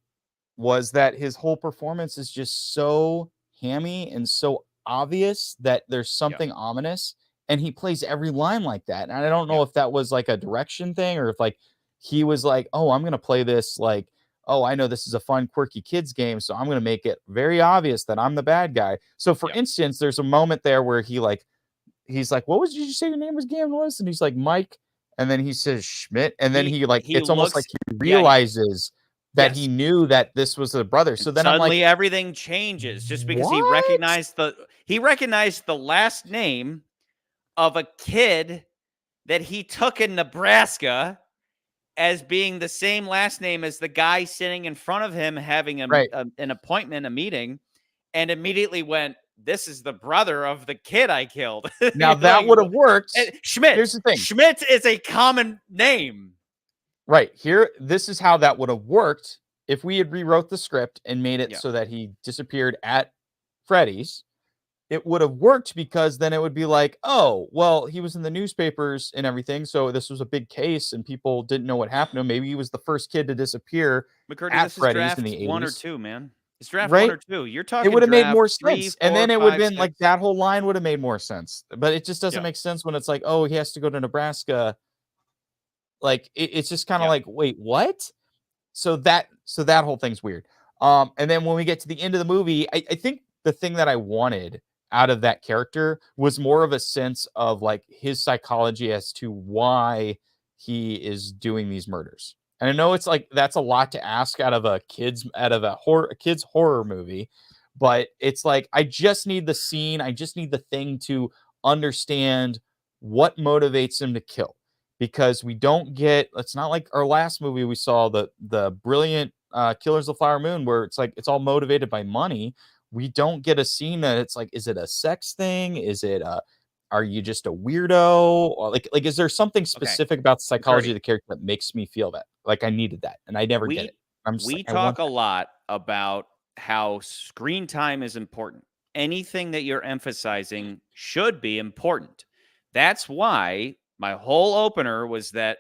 was that his whole performance is just so hammy and so obvious that there's something ominous, and he plays every line like that. And I don't know if that was like a direction thing, or if like he was like, oh, I'm going to play this like, oh, I know this is a fun, quirky kids game, so I'm going to make it very obvious that I'm the bad guy. So, for instance, there's a moment there where he's like, what did you say your name was? And he's like, Mike. And then he says Schmidt. And then it's almost like he realizes that he knew that this was a brother. So then suddenly I'm like, everything changes just because he recognized the last name of a kid that he took in Nebraska as being the same last name as the guy sitting in front of him having an appointment, a meeting, and immediately went, this is the brother of the kid I killed. Now that would have worked. Schmidt. Here's the thing. Schmidt is a common name. Right. Here, this is how that would have worked if we had rewrote the script and made it so that he disappeared at Freddy's. It would have worked, because then it would be like, oh, well, he was in the newspapers and everything, so this was a big case and people didn't know what happened to him. Maybe he was the first kid to disappear at Freddy's in the 80s. 1 or 2, man. It's draft 1 or 2. You're talking. It would have made more sense, 3, 4, and then it would have been 6. like that whole line would have made more sense. But it just doesn't make sense when it's like, oh, he has to go to Nebraska. Like it's just kind of like, wait, what? So that whole thing's weird. And then when we get to the end of the movie, I think the thing that I wanted out of that character was more of a sense of like his psychology as to why he is doing these murders. And I know it's like, that's a lot to ask out of a kid's horror movie, but it's like, I just need the scene. I just need the thing to understand what motivates him to kill, because we don't get, it's not like our last movie. We saw the brilliant Killers of the Flower Moon, where it's like, it's all motivated by money. We don't get a scene that it's like, is it a sex thing? Is it are you just a weirdo? Or like is there something specific about the psychology of the character that makes me feel that like I needed that, and I never get it. We talk a lot about how screen time is important. Anything that you're emphasizing should be important. That's why my whole opener was that,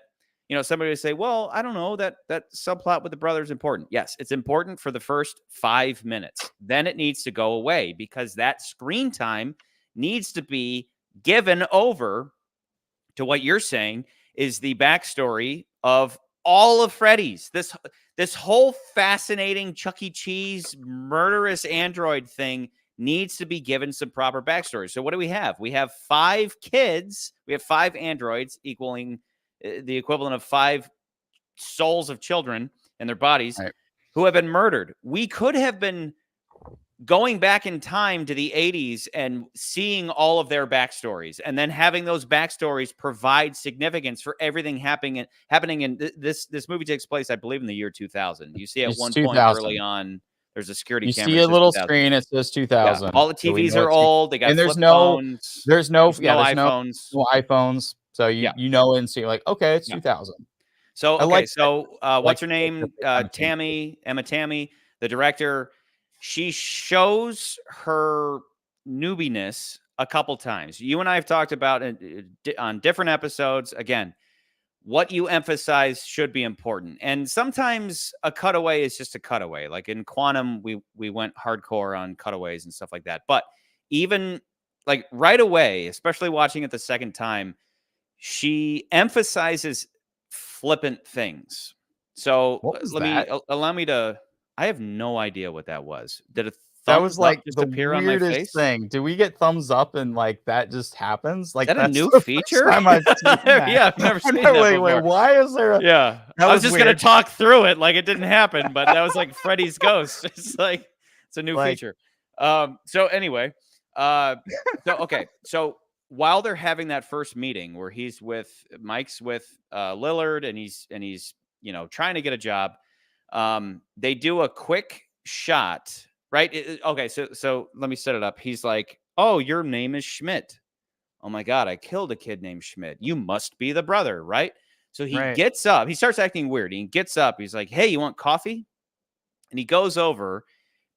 somebody would say, well, I don't know, that subplot with the brother is important. Yes, it's important for the first 5 minutes. Then it needs to go away because that screen time needs to be given over to what you're saying is the backstory of all of Freddy's. This whole fascinating Chuck E. Cheese murderous android thing needs to be given some proper backstory. So what do we have? We have 5 kids. We have 5 androids equaling the equivalent of 5 souls of children in their bodies who have been murdered. We could have been going back in time to the 80s and seeing all of their backstories and then having those backstories provide significance for everything happening in this movie takes place, I believe, in the year 2000. You see at one point early on, there's a security camera. You see a little screen. It says 2000. Yeah, all the TVs are old. They got and flip phones. There's no iPhones. No iPhones. So you know and see like, okay, it's 2000. So what's her name? Emma Tammy, the director. She shows her newbiness a couple times. You and I have talked about it on different episodes. Again, what you emphasize should be important. And sometimes a cutaway is just a cutaway. Like in Quantum, we went hardcore on cutaways and stuff like that. But even like right away, especially watching it the second time, she emphasizes flippant things. So allow me to... I have no idea what that was. Did a thumbs up just appear on my face? Thing. Do we get thumbs up and like that just happens? Like that's a new feature? I've yeah, I've never seen that before. Wait, why is there I was just going to talk through it like it didn't happen, but that was like Freddy's ghost. It's like, it's a new feature. So anyway, so while they're having that first meeting where Mike's with Lillard and he's trying to get a job, they do a quick shot, right? So let me set it up. He's like, oh, your name is Schmidt. Oh my God, I killed a kid named Schmidt. You must be the brother, right? So he gets up. He starts acting weird. He gets up. He's like, hey, you want coffee? And he goes over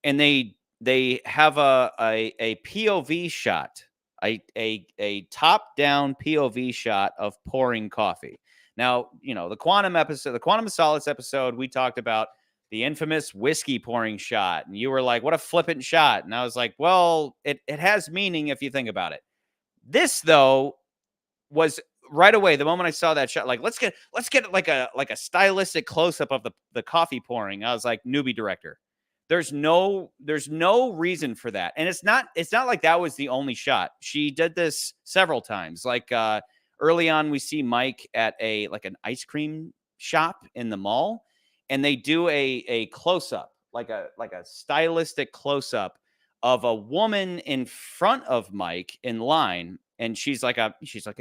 and they have a POV shot, a top-down POV shot of pouring coffee. Now, the Quantum of Solace episode, we talked about the infamous whiskey pouring shot. And you were like, what a flippant shot. And I was like, well, it has meaning if you think about it. This, though, was right away, the moment I saw that shot, like, let's get like a stylistic close-up of the coffee pouring. I was like, newbie director. There's no reason for that. And it's not like that was the only shot. She did this several times. Like, early on, we see Mike at an ice cream shop in the mall, and they do a close-up, like a stylistic close-up of a woman in front of Mike in line, and she's like a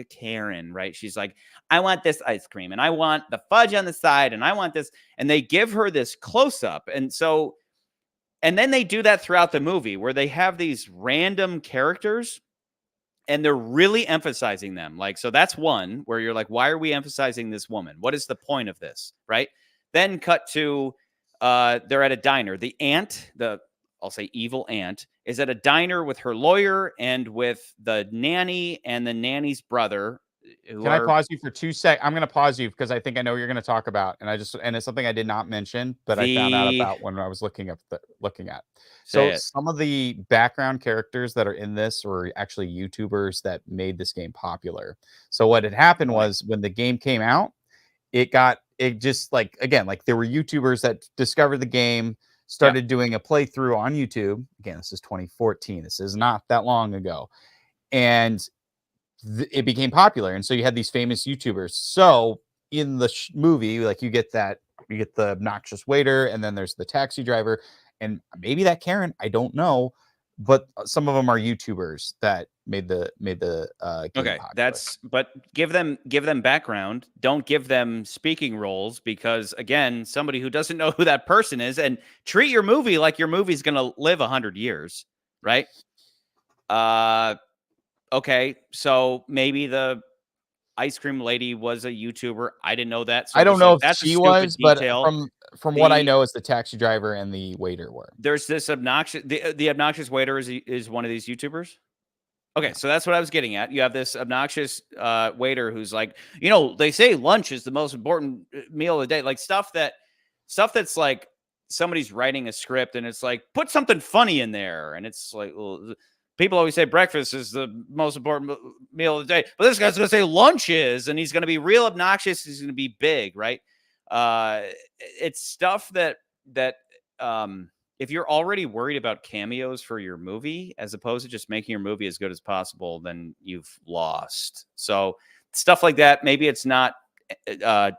Karen, right? She's like, I want this ice cream, and I want the fudge on the side, and I want this, and they give her this close-up, and then they do that throughout the movie where they have these random characters. And they're really emphasizing them. Like, so that's one where you're like, why are we emphasizing this woman? What is the point of this? Right. Then cut to they're at a diner. The aunt, I'll say evil aunt, is at a diner with her lawyer and with the nanny and the nanny's brother. Can I pause you for 2 seconds? I'm going to pause you because I think I know what you're going to talk about. And it's something I did not mention, but I found out about when I was looking at. So some of the background characters that are in this were actually YouTubers that made this game popular. So what had happened was when the game came out, it just like, again, like there were YouTubers that discovered the game, started doing a playthrough on YouTube. Again, this is 2014. This is not that long ago. And it became popular. And so you had these famous YouTubers. So in the movie, like you get the obnoxious waiter, and then there's the taxi driver, and maybe that Karen, I don't know, but some of them are YouTubers that made the game popular. But give them background. Don't give them speaking roles, because again, somebody who doesn't know who that person is, and treat your movie like your movie's going to live 100 years, right? Okay, so maybe the ice cream lady was a YouTuber. I didn't know that. So I I don't was know like, if that's a she stupid was, but detail. from what I The know, is the taxi driver and the waiter were. There's this obnoxious the obnoxious waiter is one of these YouTubers. Okay, Yeah. so that's what I was getting at. You have this obnoxious waiter who's like, they say lunch is the most important meal of the day. Like stuff that's like somebody's writing a script and it's like, put something funny in there. And it's like, well, people always say breakfast is the most important meal of the day, but this guy's going to say lunch is, and he's going to be real obnoxious. He's going to be big, right? It's stuff that if you're already worried about cameos for your movie, as opposed to just making your movie as good as possible, then you've lost. So stuff like that, maybe it's not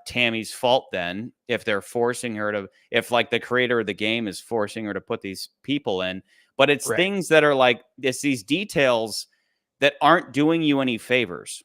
Tammy's fault then, if they're forcing her to, if like the creator of the game is forcing her to put these people in, but it's Right. things that are like these details that aren't doing you any favors.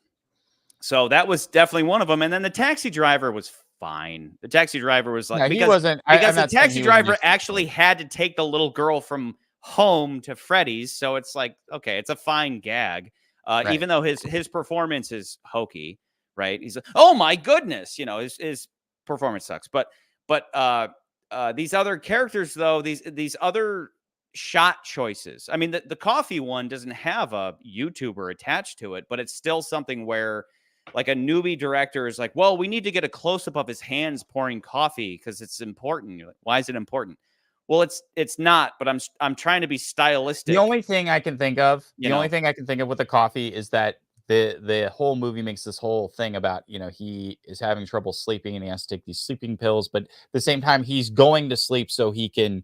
So that was definitely one of them. And then the taxi driver was fine. The taxi driver was like, No, he because wasn't. because I'm the not saying taxi he wasn't driver just actually had to take the little girl from home to Freddy's. So it's like, okay, it's a fine gag. Right. Even though his performance is hokey, right? He's like, oh my goodness, his performance sucks. But these other characters though, these other shot choices. I mean, the coffee one doesn't have a YouTuber attached to it, but it's still something where like a newbie director is like, well, we need to get a close-up of his hands pouring coffee because it's important. You're like, why is it important? Well, it's not, but I'm trying to be stylistic. The only thing I can think of, You know. with the coffee is that the whole movie makes this whole thing about, he is having trouble sleeping and he has to take these sleeping pills, but at the same time he's going to sleep so he can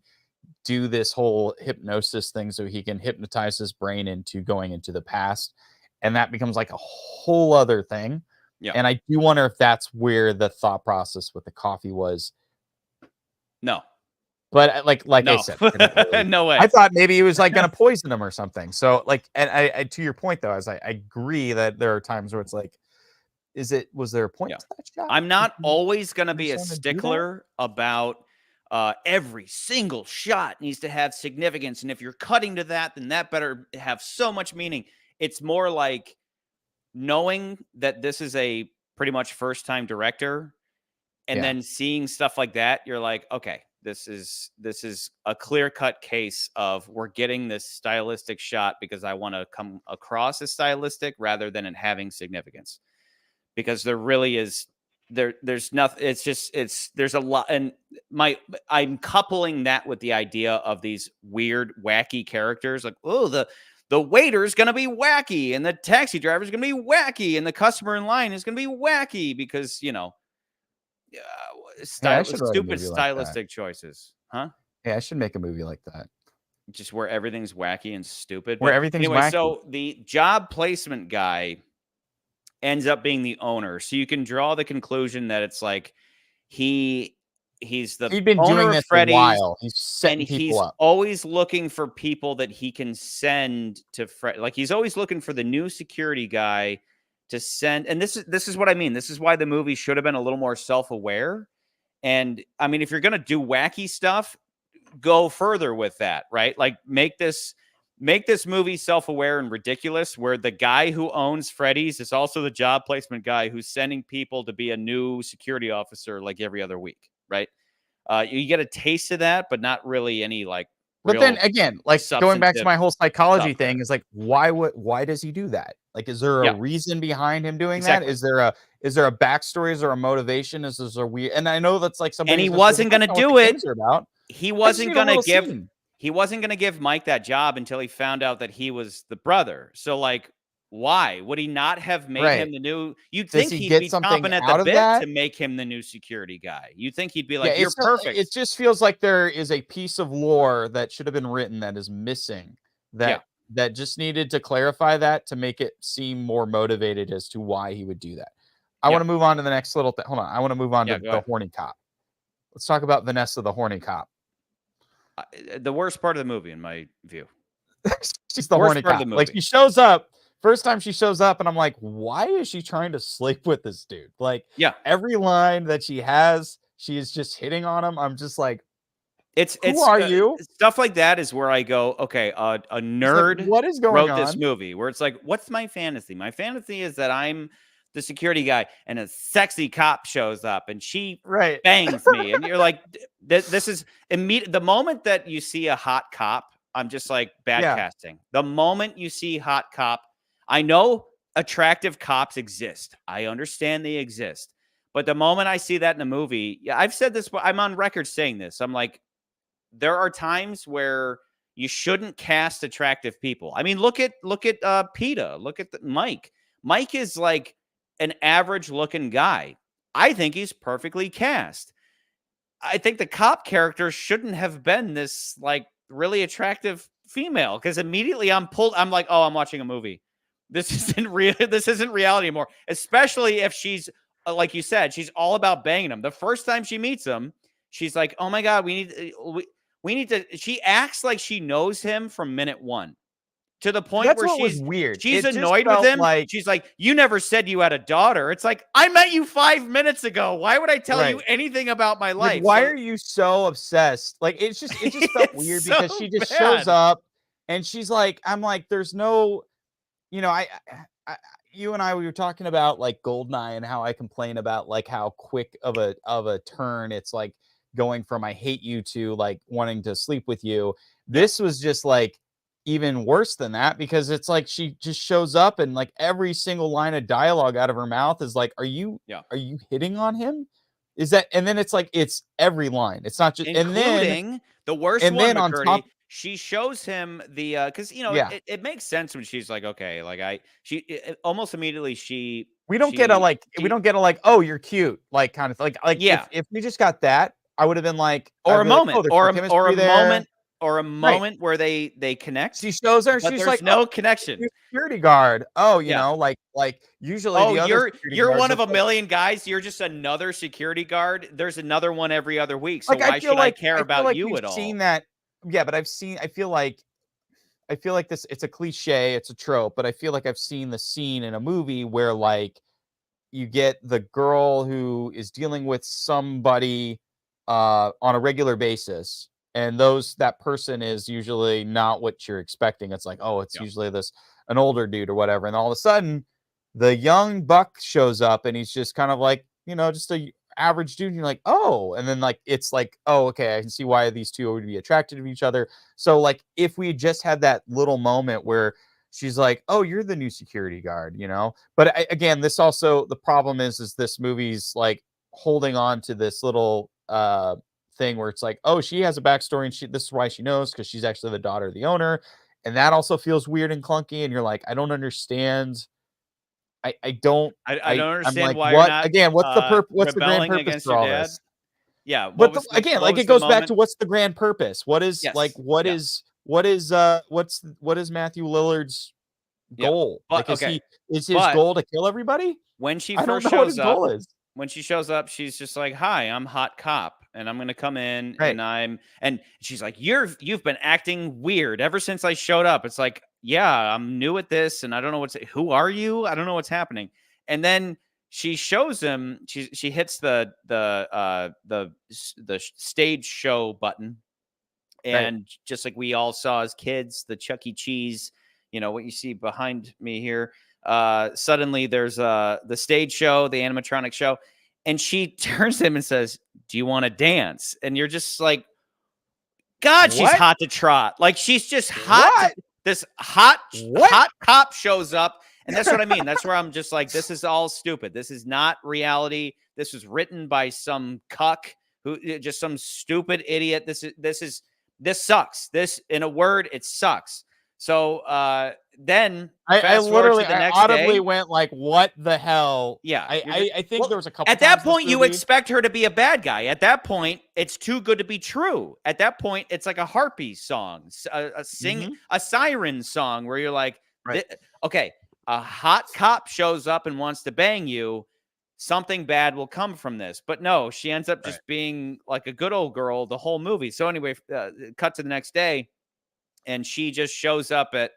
do this whole hypnosis thing, so he can hypnotize his brain into going into the past. And that becomes like a whole other thing. Yeah. And I do wonder if that's where the thought process with the coffee was. No. But like No. I said, No way. I thought maybe he was like going to poison him or something. So like, and I to your point though, as I agree that there are times where it's like, was there a point Yeah. to that shot? I'm not always going to be a wanna do that? stickler about every single shot needs to have significance. And if you're cutting to that, then that better have so much meaning. It's more like knowing that this is a pretty much first time director and Yeah. then seeing stuff like that, you're like, okay, this is a clear cut case of we're getting this stylistic shot because I want to come across as stylistic rather than it having significance. Because there really is there's nothing. There's a lot. And I'm coupling that with the idea of these weird, wacky characters. Like, oh, the waiter's going to be wacky and the taxi driver's going to be wacky and the customer in line is going to be wacky because, stupid stylistic choices. Huh? Yeah, I should make a movie like that. Just where everything's wacky and stupid. Where But everything's anyway, wacky. so the job placement guy ends up being the owner. So you can draw the conclusion that it's like he's the He'd been owner doing of this a Freddy's, while. He's setting and people he's up. always looking for people that he can send to Fred. Like he's always looking for the new security guy to send. And this is what I mean. This is why the movie should have been a little more self-aware. And I mean, if you're going to do wacky stuff, go further with that, right? Like make this movie self-aware and ridiculous, where the guy who owns Freddy's is also the job placement guy who's sending people to be a new security officer like every other week, right? You get a taste of that, but not really any like. But then again, like going back to my whole psychology thing, is like, why does he do that? Like, is there a reason behind him doing that? Is there a backstory? Is there a motivation? Is there a weird? And I know that's like something. And he wasn't going to do it. He wasn't going to give. Scene. He wasn't going to give Mike that job until he found out that he was the brother. So, like, why would he not have made him the new? You'd think he'd be chomping at the bit to make him the new security guy. You'd think he'd be like, "You're perfect." It just feels like there is a piece of lore that should have been written that is missing. That just needed to clarify that to make it seem more motivated as to why he would do that. I want to move on to the next little thing. Hold on, I want to move on to the horny cop. Let's talk about Vanessa, the horny cop. The worst part of the movie, in my view. She's the horny cop. Like, she shows up. First time she shows up, and I'm like, why is she trying to sleep with this dude? Like, every line that she has, she is just hitting on him. I'm just like, who are you? Stuff like that is where I go, okay, a nerd like, what is going wrote on? This movie, where it's like, what's my fantasy? My fantasy is that I'm the security guy, and a sexy cop shows up, and she Right. bangs me, and you're like, this is immediate. The moment that you see a hot cop, I'm just like, bad Yeah. casting. The moment you see hot cop, I know attractive cops exist. I understand they exist. But the moment I see that in a movie, yeah, I've said this, I'm on record saying this. I'm like, there are times where you shouldn't cast attractive people. I mean, look at PETA. Look at Mike. Mike is like an average looking guy. I think he's perfectly cast. I think the cop character shouldn't have been this like really attractive female, because immediately I'm like, oh, I'm watching a movie. This isn't real. This isn't reality anymore. Especially if she's like you said, she's all about banging him. The first time she meets him, she's like, oh my God, we need to. She acts like she knows him from minute one, to the point That's where what was weird. she's It just annoyed with felt him. like- She's like, you never said you had a daughter. It's like, I met you 5 minutes ago. Why would I tell you Right. anything about my life? Like, why So- are you so obsessed? Like, it just felt It's weird so because she just bad. shows up and she's like, I'm like, there's no, you know, you and I, we were talking about like Goldeneye and how I complain about like how quick of a turn it's like going from I hate you to like wanting to sleep with you. This was just like even worse than that, because it's like she just shows up and like every single line of dialogue out of her mouth is like, are you hitting on him? Is that, and then it's like, it's every line. It's not just, including the worst and one, then on McCurdy, top- she shows him the because you know Yeah. it makes sense when she's like, okay, like almost immediately we don't get a like, oh, you're cute, like kind of like Yeah. if we just got that, I would have been like, or I'd a be like, moment oh, there's or some a chemistry there. moment where they connect. She shows her, and but she's there's like, no oh, connection. you're security guard. Oh, you Yeah. know, like usually Oh, the other security you're guards one are of a like- million guys. You're just another security guard. There's another one every other week. So Like, why should I care about like you we've at all? seen that, yeah, but I feel like this, it's a cliche, it's a trope, but I feel like I've seen the scene in a movie where like you get the girl who is dealing with somebody on a regular basis, and that person is usually not what you're expecting. It's like, oh, it's usually an older dude or whatever, and all of a sudden the young buck shows up and he's just kind of like, you know, just a average dude, and you're like, oh, and then like it's like, oh, okay, I can see why these two would be attracted to each other. So like if we just had that little moment where she's like, oh, you're the new security guard, you know. But again, this also, the problem is this movie's like holding on to this little thing where it's like, oh, she has a backstory and this is why she knows, because she's actually the daughter of the owner, and that also feels weird and clunky, and you're like, I don't understand. I don't understand I'm like, why what you're not again, what's the what's the grand rebelling purpose against for your all dad. this? Yeah, But again, like it goes back to what's the grand purpose? What is Yes. like what Yeah. is what is Matthew Lillard's Yeah. goal? But- Like okay. is his But- goal to kill everybody? When she I don't first know what shows his up, goal is. when she shows up, she's just like, "Hi, I'm hot cop, and I'm gonna come in, Right. and she's like, you've been acting weird ever since I showed up." It's like, yeah, I'm new at this, and I don't know who are you? I don't know what's happening. And then she shows him. She hits the stage show button, and just like we all saw as kids, the Chuck E. Cheese, you know what you see behind me here. Suddenly there's the stage show, the animatronic show, and she turns to him and says, "Do you want to dance?" And you're just like, God, she's What? hot to trot. Like she's just hot. What? This hot What? cop shows up, and that's what I mean. That's where I'm just like, this is all stupid. This is not reality. This was written by some cuck who just some stupid idiot. This sucks. This, in a word, it sucks. So then I fast forward literally to the next audibly day. went like, what the hell? Yeah, I think well, there was a couple at that times in this point you movie- expect her to be a bad guy. At that point, it's too good to be true. At that point, it's like a harpy song, a siren song where you're like, Right. okay, a hot cop shows up and wants to bang you. Something bad will come from this. But no, she ends up just being like a good old girl the whole movie. So anyway, cut to the next day, and she just shows up at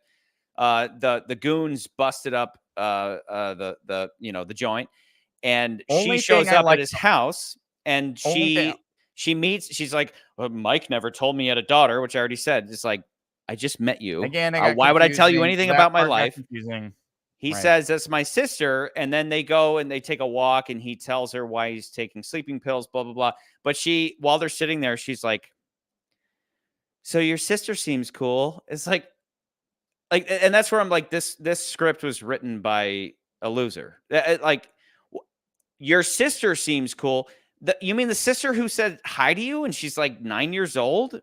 the goons busted up the joint, and Only she shows thing I up at like- his house, and Only she's like, well, Mike never told me he had a daughter, which I already said. It's like, I just met you. Again, I got why would I tell you confusing. anything That about my part got life? confusing. He Right. says, "That's my sister." And then they go and they take a walk and he tells her why he's taking sleeping pills, blah, blah, blah. But while they're sitting there, she's like, "So your sister seems cool." It's and that's where I'm like, this script was written by a loser. Like, your sister seems cool. You mean the sister who said hi to you and she's like 9 years old?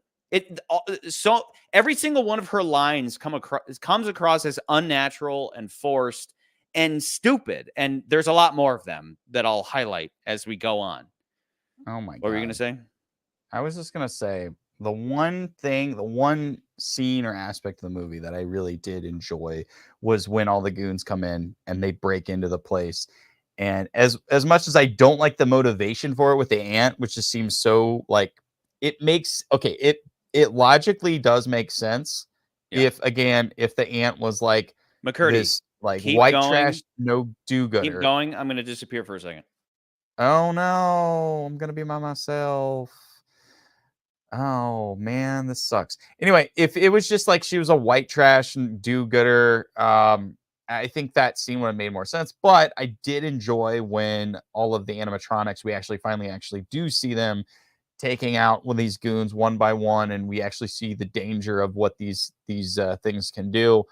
So every single one of her lines comes across as unnatural and forced and stupid. And there's a lot more of them that I'll highlight as we go on. Oh my What were you going god. to say? I was just gonna say the one scene or aspect of the movie that I really did enjoy was when all the goons come in and they break into the place. And as much as I don't like the motivation for it with the ant, which just seems so like it makes okay, it logically does make sense Yeah. if the ant was like McCurdy, this like keep white going. trash no Keep do-gooder. going. I'm going to disappear for a second. Oh no, I'm gonna be by myself. Oh man, this sucks. Anyway, if it was just like she was a white trash and do-gooder, I think that scene would have made more sense. But I did enjoy when all of the animatronics, we actually do see them taking out one of these goons one by one, and we actually see the danger of what these things can do.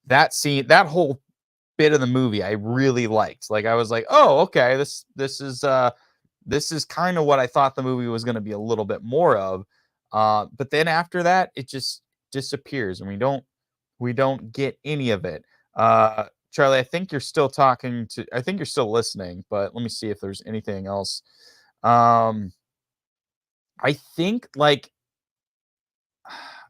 That scene, that whole bit of the movie, I really liked. Like I was like, oh, okay, this is kind of what I thought the movie was going to be a little bit more of. But then after that, it just disappears, and we don't get any of it. Charlie, I think you're still I think you're still listening, but let me see if there's anything else. I think like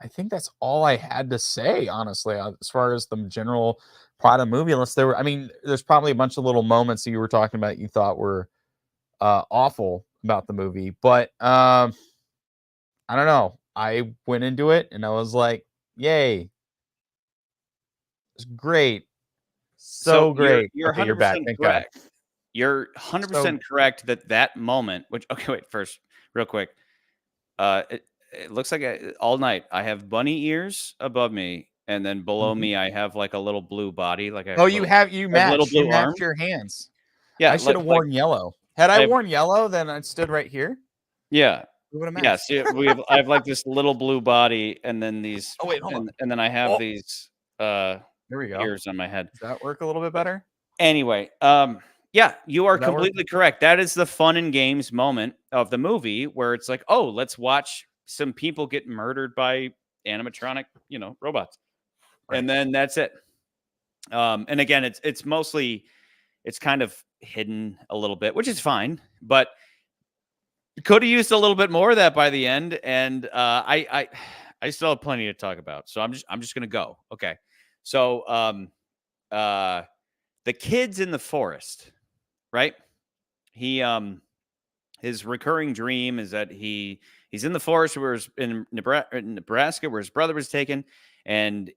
I think that's all I had to say, honestly, as far as the general plot of the movie. Unless there were, I mean, there's probably a bunch of little moments that you were talking about you thought were awful about the movie, but I don't know. I went into it and I was like, "Yay, it's great, So so great." you're Okay, you're back. 100% Thank God. correct. You're So 100% correct that moment, which okay, wait, first, real quick. It looks like all night I have bunny ears above me, and then below mhm. me I have like a little blue body, like Oh, you I have little you blue matched arms. your hands. Yeah, I should have like worn yellow. Had I I have worn yellow, then I stood right here. yeah. We would have Yes, matched. yeah, I have like this little blue body and then these Oh wait, hold on. and then I have Oh, these uh here we go. ears on my head. Does that work a little bit better? Anyway, yeah, you are Does that work? completely correct. That is the fun and games moment of the movie where it's like, oh, let's watch some people get murdered by animatronic, robots. Right. And then that's it. And again, it's mostly it's kind of hidden a little bit, which is fine, but could have used a little bit more of that by the end. And I still have plenty to talk about. So I'm just gonna go. Okay. So the kids in the forest, right? He his recurring dream is that he's in the forest in Nebraska where his brother was taken, and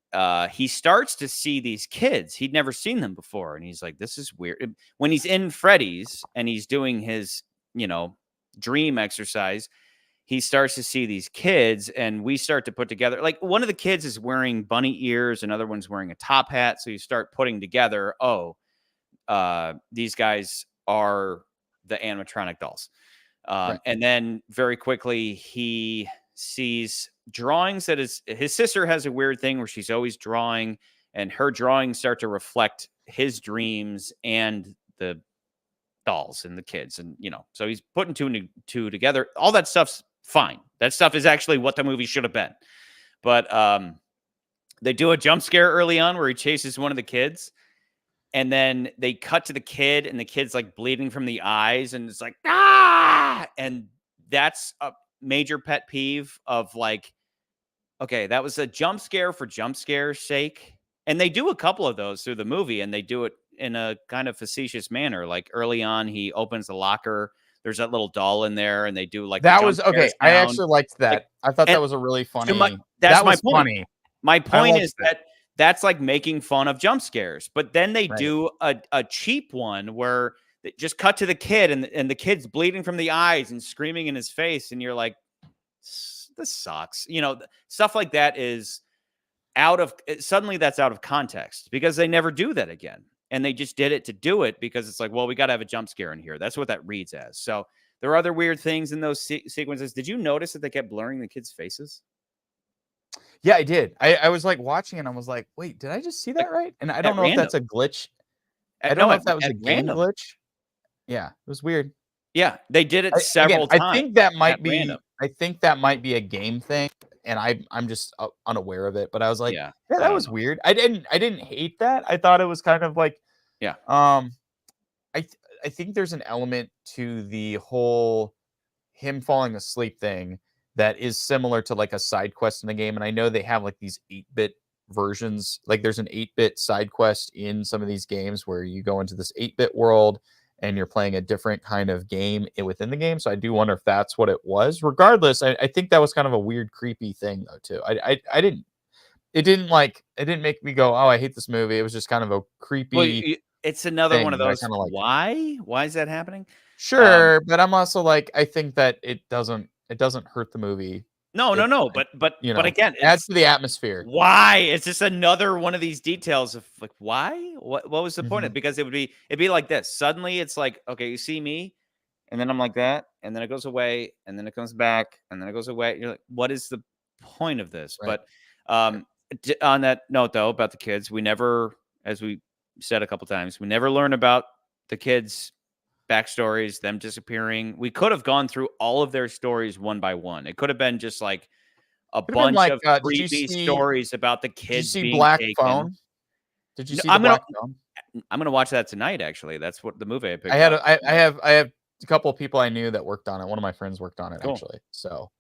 he starts to see these kids. He'd never seen them before, and he's like, "This is weird." When he's in Freddy's and he's doing his dream exercise, he starts to see these kids, and we start to put together like one of the kids is wearing bunny ears, another one's wearing a top hat. So you start putting together, oh, these guys are the animatronic dolls. Right. And then very quickly he sees drawings that his sister has a weird thing where she's always drawing, and her drawings start to reflect his dreams and the dolls and the kids. And, so he's putting two together. All that stuff's fine. That stuff is actually what the movie should have been. But they do a jump scare early on where he chases one of the kids. And then they cut to the kid, and the kid's like bleeding from the eyes, and it's like, ah! And that's a major pet peeve of like, okay, that was a jump scare for jump scare's sake. And they do a couple of those through the movie, and they do it in a kind of facetious manner. Like early on, he opens the locker, there's that little doll in there, and they do like the That jump was okay. scare I sound. actually liked Like, that. I thought and that was a really so funny. that's That my was point. funny. My I point loved is that. that's like making fun of jump scares, but then they Right. do a cheap one where they just cut to the kid, and the kid's bleeding from the eyes and screaming in his face, and you're like, this sucks. Stuff like that is suddenly that's out of context because they never do that again. and they just did it to do it because it's like, well, we got to have a jump scare in here. That's what that reads as. So there are other weird things in those sequences. Did you notice that they kept blurring the kids' faces? Yeah, I did. I was like watching and I was like, wait, did I just see that right? And I don't know if that's a glitch. I don't know if that was a game glitch. Yeah, it was weird. Yeah, they did it several times. I think that might be. I think that might be a game thing, and I'm just unaware of it. But I was like, yeah, that was weird. I didn't hate that. I thought it was kind of like, yeah. I think there's an element to the whole him falling asleep thing that is similar to like a side quest in the game. And I know they have like these 8-bit versions. Like there's an 8-bit side quest in some of these games where you go into this 8-bit world and you're playing a different kind of game within the game. So I do wonder if that's what it was. Regardless, I think that was kind of a weird, creepy thing though too. It didn't make me go, oh, I hate this movie. It was just kind of a creepy. Well, it's another one of those. Why is that happening? Sure, but I'm also like, I think that it doesn't hurt the movie. No. But again, it adds to the atmosphere. Why? It's just another one of these details of like, why? What was the point of it? Because it'd be like this. Suddenly it's like, okay, you see me, and then I'm like that, and then it goes away, and then it comes back, and then it goes away. You're like, what is the point of this? Right. But on that note, though, about the kids, we never, as we said a couple times, we never learn about the kids' backstories, them disappearing. We could have gone through all of their stories one by one. It could have been just like a bunch of creepy stories about the kids. Did you see Black Phone? Did you see Black Phone? I'm gonna watch that tonight. Actually, that's what the movie I picked. I have a couple of people I knew that worked on it. One of my friends worked on it actually. So,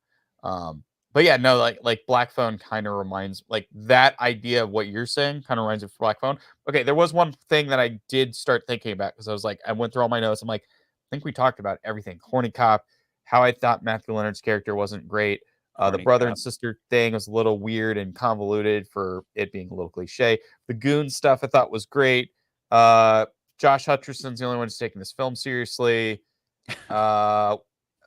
but yeah, no, like Black Phone kind of reminds, like that idea of what you're saying kind of reminds me of Black Phone. Okay, there was one thing that I did start thinking about because I was like, I went through all my notes. I'm like, I think we talked about everything. Horny cop, how I thought Matthew Leonard's character wasn't great. The brother and sister thing was a little weird and convoluted for it being a little cliche. The goon stuff I thought was great. Josh Hutcherson's the only one who's taking this film seriously.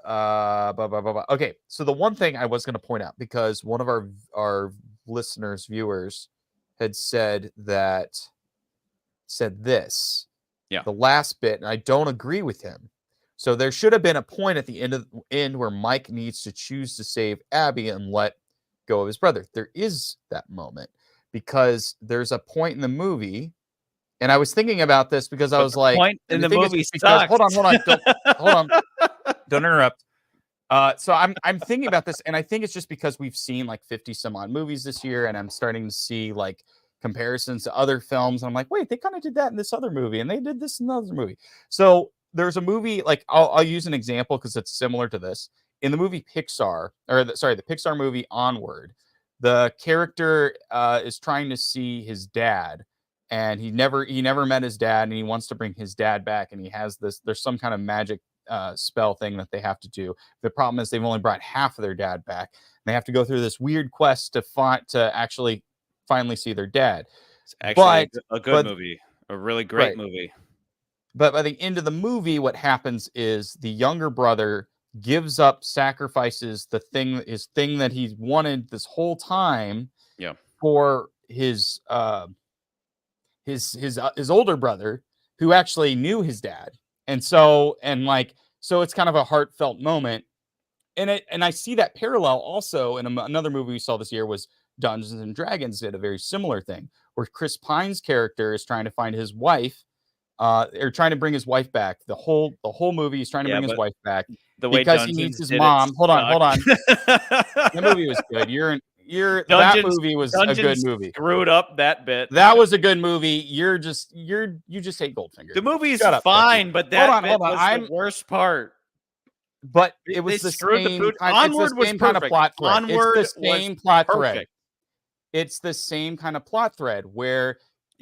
Okay, so the one thing I was going to point out, because one of our listeners, viewers, had said this, the last bit, and I don't agree with him. So there should have been a point at the end where Mike needs to choose to save Abby and let go of his brother. There is that moment because there's a point in the movie, and I was thinking about this because I was like, point in the movie sucks. Hold on, hold on. Don't interrupt. So I'm thinking about this, and I think it's just because we've seen like 50 some odd movies this year, and I'm starting to see like comparisons to other films. And I'm like, wait, they kind of did that in this other movie, and they did this in another movie. So there's a movie, like I'll use an example because it's similar to this. In the movie the Pixar movie Onward, the character is trying to see his dad, and he never met his dad, and he wants to bring his dad back, and he has there's some kind of magic spell thing that they have to do. The problem is they've only brought half of their dad back. They have to go through this weird quest to actually finally see their dad. It's actually a good movie, a really great movie. But by the end of the movie, what happens is the younger brother gives up, sacrifices the thing that he's wanted this whole time, for his older brother, who actually knew his dad. And so it's kind of a heartfelt moment. And I see that parallel also in another movie we saw this year was Dungeons and Dragons did a very similar thing where Chris Pine's character is trying to find his wife, or trying to bring his wife back. The whole movie he's trying to bring his wife back because he needs his mom. Hold on. That movie was good. That movie was a good movie. Screwed up that bit. That was a good movie. You just hate Goldfinger. The movie is fine, but that bit was the worst part. But it was the same kind of plot thread. Onward it's the same plot thread. It's the same kind of plot thread where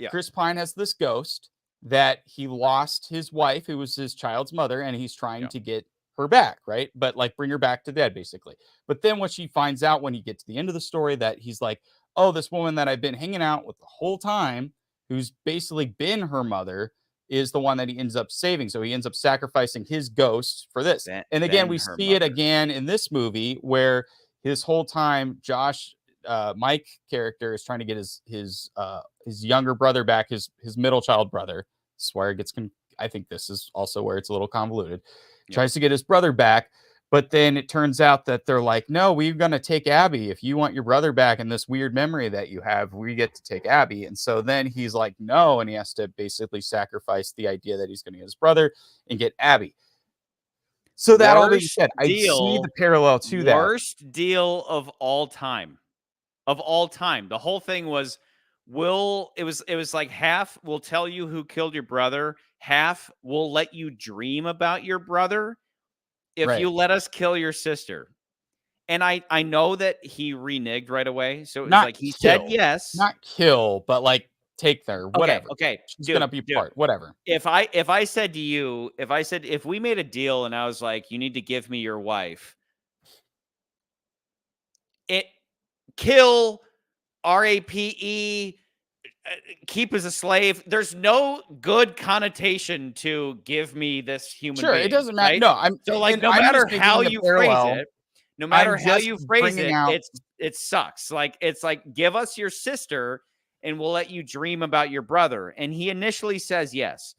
Chris Pine has this ghost that he lost his wife, who was his child's mother, and he's trying to get her back, right? But like bring her back to dead, basically. But then what she finds out when he gets to the end of the story, that he's like, oh, this woman that I've been hanging out with the whole time, who's basically been her mother, is the one that he ends up saving. So he ends up sacrificing his ghost for this. And again, we see it again in this movie where his whole time, Mike character is trying to get his his younger brother back, his middle child brother. That's where it gets. I think this is also where it's a little convoluted. Yep. Tries to get his brother back, but then it turns out that they're like, no, we're going to take Abby. If you want your brother back and this weird memory that you have, we get to take Abby. And so then he's like, no, and he has to basically sacrifice the idea that he's going to get his brother and get Abby. So that all being said, I see the parallel to that. Worst deal of all time. Of all time. The whole thing was, it was like half will tell you who killed your brother, half will let you dream about your brother if you let us kill your sister. And I know that he reneged right away. So it was like he said yes. Not kill, but like take there, whatever. Okay. She's gonna be part, whatever. If I said to you, if we made a deal and I was like, you need to give me your wife, kill, RAPE, keep as a slave. There's no good connotation to give me this human being. It doesn't matter. Right? No, I'm so like no I'm matter how you phrase out, it, it sucks. Like it's like, give us your sister and we'll let you dream about your brother. And he initially says yes,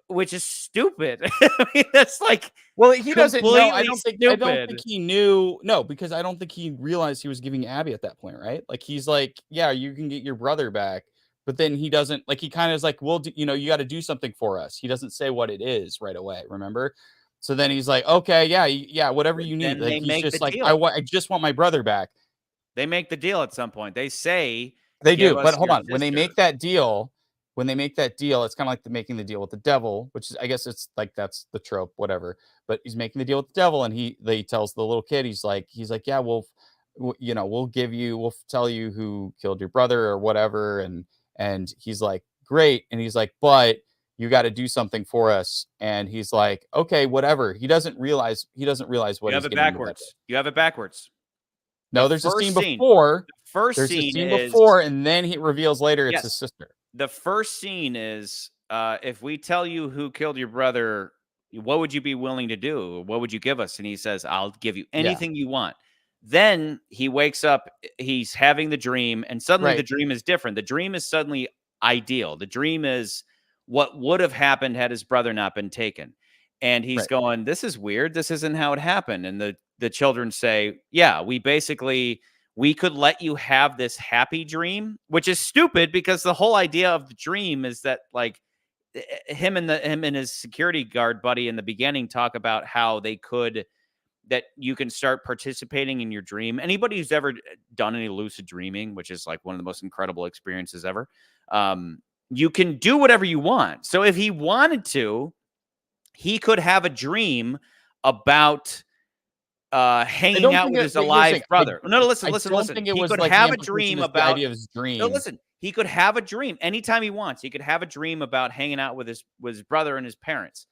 which is stupid. I mean, that's like, well, he doesn't know. I don't think he knew. No, because I don't think he realized he was giving Abby at that point, right? Like he's like, yeah, you can get your brother back, but then he doesn't. Like he kind of is like, well, you got to do something for us. He doesn't say what it is right away. Remember? So then he's like, okay, yeah, whatever you need. Like he's just like, I just want my brother back. They make the deal at some point. They say they do, but hold on. When they make that deal, it's kind of like making the deal with the devil, which is, I guess it's like, that's the trope, whatever. But he's making the deal with the devil, and he tells the little kid, he's like, yeah, we'll tell you who killed your brother or whatever. And he's like, great. And he's like, but you got to do something for us. And he's like, okay, whatever. He doesn't realize what you have it backwards. You have it backwards. No, there's a scene before. There's a scene before, and then he reveals later it's his sister. The first scene is, if we tell you who killed your brother, what would you be willing to do? What would you give us? And he says, I'll give you anything you want. Then he wakes up, he's having the dream, and suddenly the dream is different. The dream is suddenly ideal. The dream is what would have happened had his brother not been taken. And he's going, this is weird. This isn't how it happened. And the children say, yeah, we could let you have this happy dream, which is stupid because the whole idea of the dream is that like him and his security guard buddy in the beginning talk about how that you can start participating in your dream. Anybody who's ever done any lucid dreaming, which is like one of the most incredible experiences ever, you can do whatever you want. So if he wanted to, he could have a dream about hanging out with his alive brother. Listen. He could have a dream about his dream. No, listen. He could have a dream anytime he wants. He could have a dream about hanging out with his brother and his parents.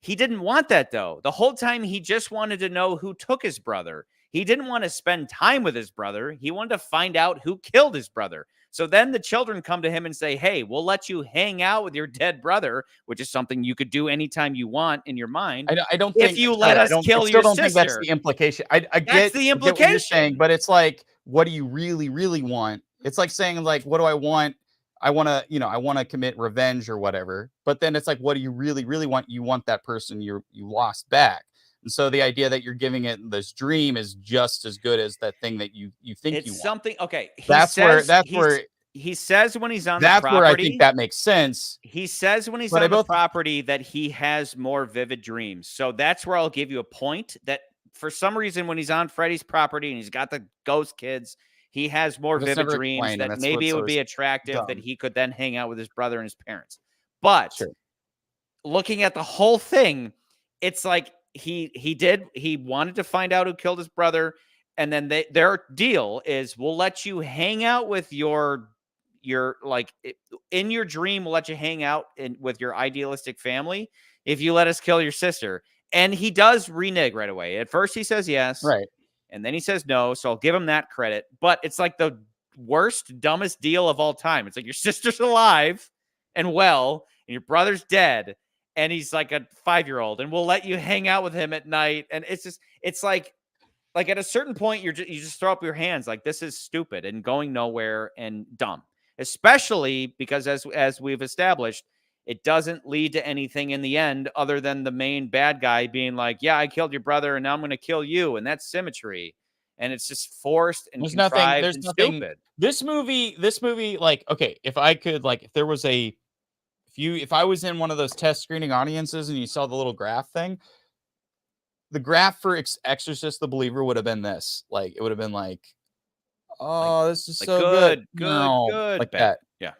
He didn't want that though. The whole time he just wanted to know who took his brother. He didn't want to spend time with his brother. He wanted to find out who killed his brother. So then the children come to him and say, hey, we'll let you hang out with your dead brother, which is something you could do anytime you want in your mind. I don't think if you let us kill your sister. Think that's the implication. I get the implication. What you're saying, but it's like, what do you really, really want? It's like saying, like, what do I want? I want to commit revenge or whatever. But then it's like, what do you really, really want? You want that person you lost back. And so the idea that you're giving it this dream is just as good as that thing that you think it's you want. Something. Okay. That's where he says when he's on the property. That's where I think that makes sense. He says when he's on the property that he has more vivid dreams. So that's where I'll give you a point that for some reason when he's on Freddy's property and he's got the ghost kids, he has more vivid dreams that maybe it would be attractive that he could then hang out with his brother and his parents. But looking at the whole thing, it's like he wanted to find out who killed his brother. And then their deal is we'll let you hang out with your like in your dream, we'll let you hang out with your idealistic family if you let us kill your sister. And he does renege right away. At first he says yes. Right. And then he says no. So I'll give him that credit. But it's like the worst, dumbest deal of all time. It's like your sister's alive and well, and your brother's dead. And he's like a 5-year-old and we'll let you hang out with him at night. And it's like at a certain point, you just throw up your hands like this is stupid and going nowhere and dumb. especially because as we've established, it doesn't lead to anything in the end other than the main bad guy being like, yeah, I killed your brother and now I'm going to kill you. And that's symmetry. And it's just forced and contrived and stupid. This movie, like, okay, if I could, like, if I was in one of those test screening audiences and you saw the little graph thing, the graph for Exorcist the Believer would have been this. Like, it would have been like, oh, this is so good. Good. Like bad. that. Yeah.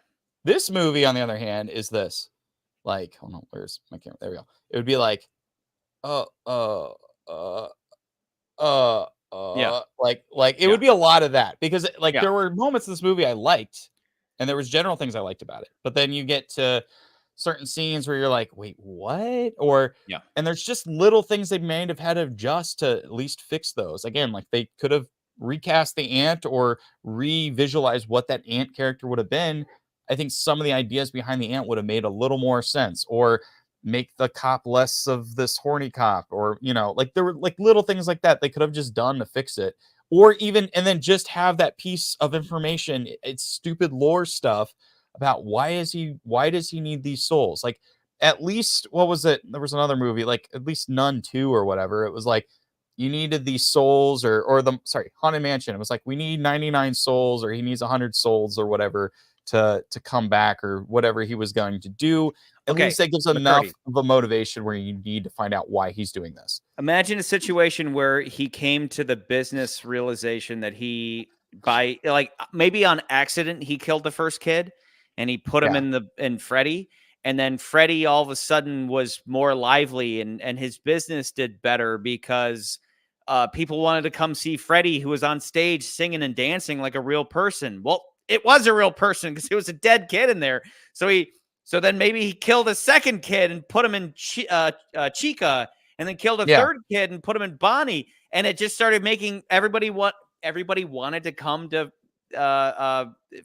This movie, on the other hand, is this. Like, hold on, where's my camera? There we go. It would be like, yeah. Like it would be a lot of that, because like there were moments in this movie I liked, and there was general things I liked about it. But then you get to certain scenes where you're like, wait, what? Or and there's just little things they may have had to adjust to at least fix those. Again, like they could have recast the ant or re-visualized what that ant character would have been. I think some of the ideas behind the ant would have made a little more sense, or make the cop less of this horny cop, or, you know, like there were like little things like that they could have just done to fix it. Or even, and then just have that piece of information. It's stupid lore stuff about why does he need these souls? Like, at least, what was it? There was another movie, like at least Nun 2 or whatever. It was like, you needed these souls, or Haunted Mansion. It was like, we need 99 souls, or he needs 100 souls or whatever to come back, or whatever he was going to do. At least that gives enough of a motivation where you need to find out why he's doing this. Imagine a situation where he came to the business realization that he, by like maybe on accident, he killed the first kid and he put him in Freddy. And then Freddy all of a sudden was more lively, and his business did better because people wanted to come see Freddy, who was on stage singing and dancing like a real person. Well, it was a real person because it was a dead kid in there. So then maybe he killed a second kid and put him in Chica, and then killed a third kid and put him in Bonnie. And it just started making everybody wanted to come to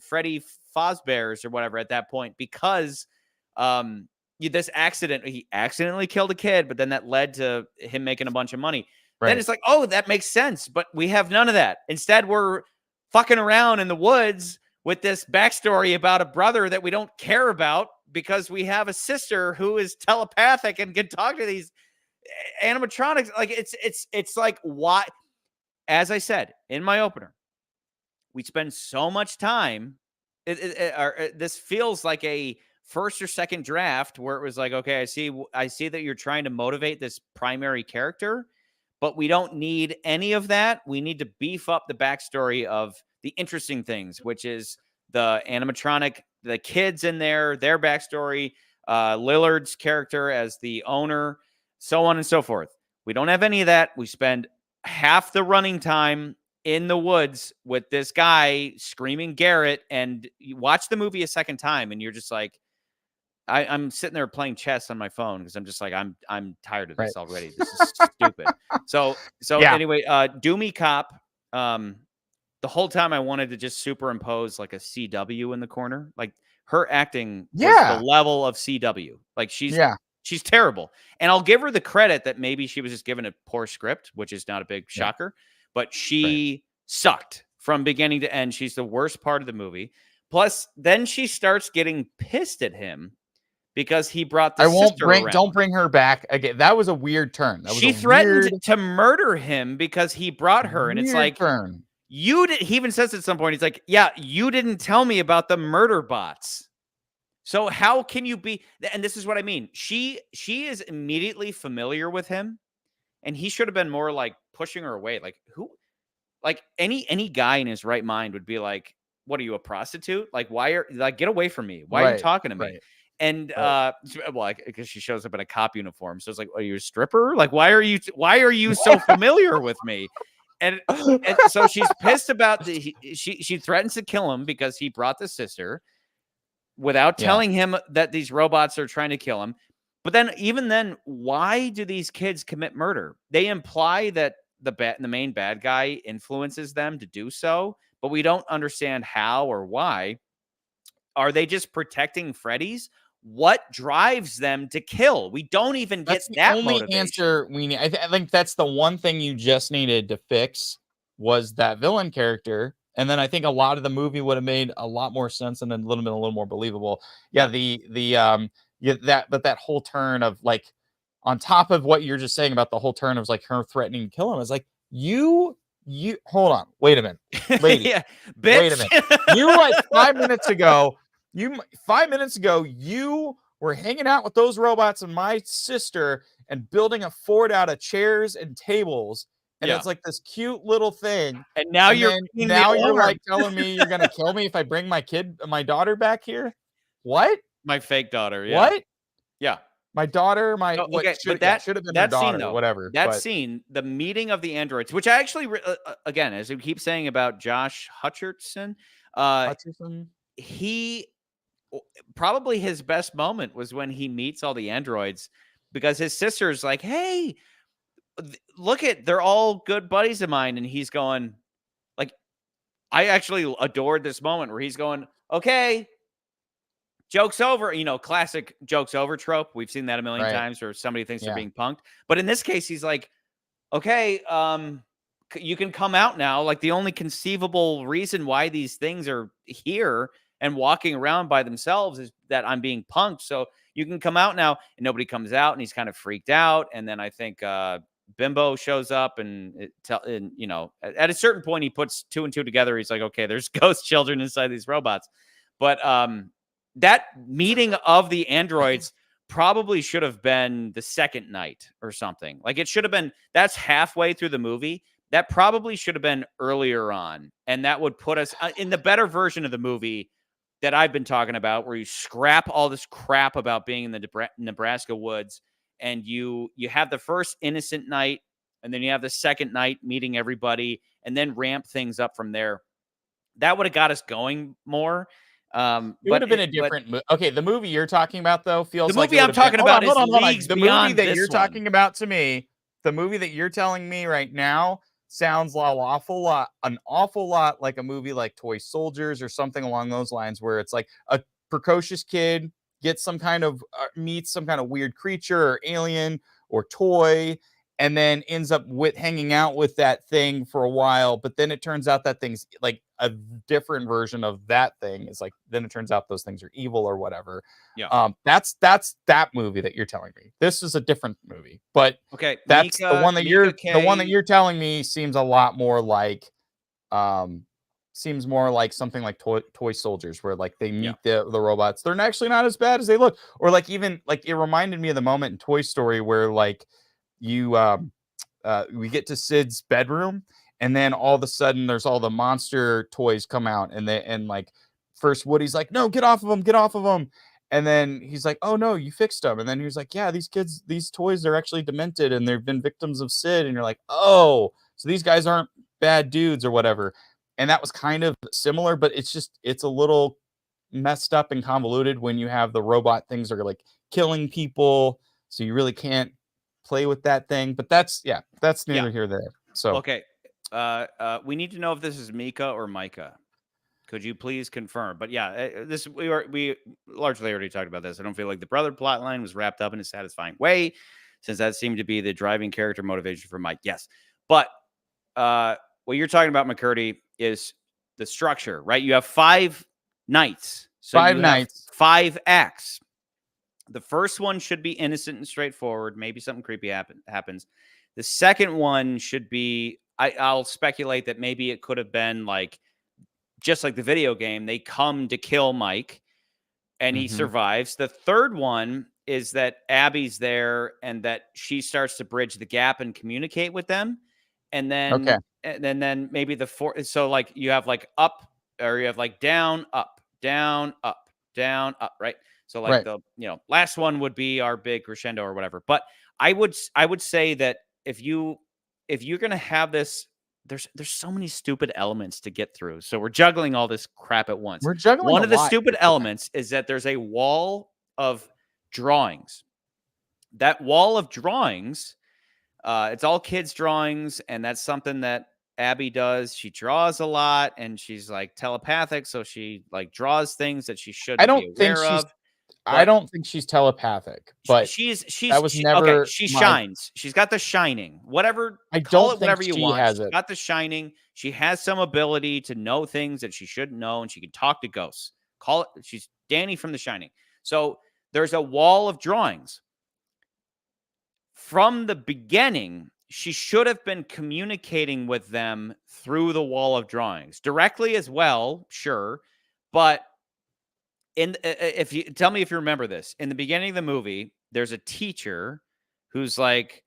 Freddy Fazbear's or whatever at that point, because this accident, he accidentally killed a kid, but then that led to him making a bunch of money. Then it's like, oh, that makes sense. But we have none of that. Instead, we're fucking around in the woods with this backstory about a brother that we don't care about, because we have a sister who is telepathic and can talk to these animatronics. Like, it's like, why? As I said in my opener, we spend so much time. This feels like a first or second draft where it was like, okay, I see that you're trying to motivate this primary character, but we don't need any of that. We need to beef up the backstory of the interesting things, which is the animatronic, the kids in there, their backstory, Lillard's character as the owner, so on and so forth. We don't have any of that. We spend half the running time in the woods with this guy screaming Garrett, and you watch the movie a second time and you're just like, I'm sitting there playing chess on my phone because I'm just like, I'm tired of this already. This is stupid. So anyway, Doomy Cop, the whole time I wanted to just superimpose like a CW in the corner. Like, her acting was the level of CW. Like, she's terrible. And I'll give her the credit that maybe she was just given a poor script, which is not a big shocker, but she sucked from beginning to end. She's the worst part of the movie. Plus, then she starts getting pissed at him because he brought the sister around. Don't bring her back again. That was a weird turn. She threatened to murder him because he brought her. And it's like, he even says at some point, he's like, yeah, you didn't tell me about the murder bots. So how can you be? And this is what I mean. She is immediately familiar with him, and he should have been more like pushing her away. Like, who? Like, any guy in his right mind would be like, what are you, a prostitute? Like, get away from me. Why are you talking to me? And because she shows up in a cop uniform. So it's like, are you a stripper? Like, why are you so familiar with me? And so she's pissed about she threatens to kill him because he brought the sister without telling him that these robots are trying to kill him. But then, even then, why do these kids commit murder? They imply that the main bad guy influences them to do so, but we don't understand how or why. Are they just protecting Freddy's? What drives them to kill? We don't even get that only motivation. Answer we need. I think that's the one thing you just needed to fix, was that villain character, And then I think a lot of the movie would have made a lot more sense and then a little more believable. Yeah, that whole turn of like, on top of what you're just saying about the whole turn of like her threatening to kill him, is like, you hold on, wait a minute, lady, Yeah, wait a bitch. minute. You like 5 minutes ago, you were hanging out with those robots and my sister and building a fort out of chairs and tables. And Yeah. it's like this cute little thing. And now And you're then bringing the now you're alarm. like telling me you're gonna kill me if I bring my daughter back here. What? My fake daughter. Yeah. What? Yeah. My daughter, Oh, what okay, should but have been her that scene daughter, though, whatever. that But scene, the meeting of the androids, which I actually again, as we keep saying about Josh Hutcherson, Hutcherson, he probably his best moment was when he meets all the androids, because his sister's like, "Hey, look they're all good buddies of mine," and he's going like, I actually adored this moment where he's going, "Okay, joke's over," classic joke's over trope. We've seen that a million right? times where somebody thinks they're Yeah. being punked. But in this case, he's like, okay, you can come out now. Like, the only conceivable reason why these things are here and walking around by themselves is that I'm being punked. So you can come out now. And nobody comes out, and he's kind of freaked out. And then I think Bimbo shows up, and at a certain point he puts two and two together. He's like, okay, there's ghost children inside these robots. But that meeting of the androids probably should have been the second night or something. Like, it should have been, that's halfway through the movie. That probably should have been earlier on. And that would put us in the better version of the movie that I've been talking about, where you scrap all this crap about being in the Nebraska woods, and you have the first innocent night, and then you have the second night meeting everybody, and then ramp things up from there. That would have got us going more. It would have been a different okay, the movie you're talking about though feels the like movie I'm talking about is hold on. leagues The beyond movie that this you're one. talking about to me, the movie that you're telling me right now sounds an awful lot like a movie like Toy Soldiers or something along those lines, where it's like a precocious kid gets some kind of meets some kind of weird creature or alien or toy, and then ends up hanging out with that thing for a while, but then it turns out that thing's like a different version of that thing. Is like, then it turns out those things are evil or whatever. Yeah. That's that movie that you're telling me. This is a different movie, but okay, that's the one that you're telling me seems a lot more like seems more like something like Toy Soldiers, where like they meet the robots. They're actually not as bad as they look. Or like, even like, it reminded me of the moment in Toy Story where like we get to Sid's bedroom, and then all of a sudden there's all the monster toys come out, and like first Woody's like, no, get off of them. And then he's like, oh no, you fixed them. And then he was like, yeah, these toys are actually demented and they've been victims of Sid. And you're like, oh, so these guys aren't bad dudes or whatever. And that was kind of similar, but it's a little messed up and convoluted when you have the robot things are like killing people. So you really can't play with that thing. But that's neither here nor there. So okay, we need to know if this is Mika or Micah. Could you please confirm? But yeah, we largely already talked about this. I don't feel like the brother plot line was wrapped up in a satisfying way, since that seemed to be the driving character motivation for Mike. Yes, but what you're talking about, McCurdy, is the structure, right? You have 5 nights. So 5 nights. 5 acts. The first one should be innocent and straightforward. Maybe something creepy happens. The second one should be, I'll speculate that maybe it could have been like, just like the video game, they come to kill Mike and he survives. The third one is that Abby's there and that she starts to bridge the gap and communicate with them. And then, and then maybe the fourth. So like you have like up, or you have like down, up, down, up, down, up, right? So like the last one would be our big crescendo or whatever. But I would say that if you're gonna have this, there's so many stupid elements to get through. So we're juggling all this crap at once. We're juggling one of the lot. stupid elements is that there's a wall of drawings. That wall of drawings, it's all kids' drawings, and that's something that Abby does. She draws a lot, and she's like telepathic, so she like draws things that she shouldn't be aware of. I don't think she's telepathic, but she's that was okay. never She my. shines. She's got the shining. Whatever, I call don't it think whatever you she want. has She's it. got the shining. She has some ability to know things that she shouldn't know, and she can talk to ghosts. Call it. She's Danny from The Shining. So there's a wall of drawings. From the beginning, she should have been communicating with them through the wall of drawings directly as well, sure, but if you tell me if you remember this, in the beginning of the movie, there's a teacher who's like,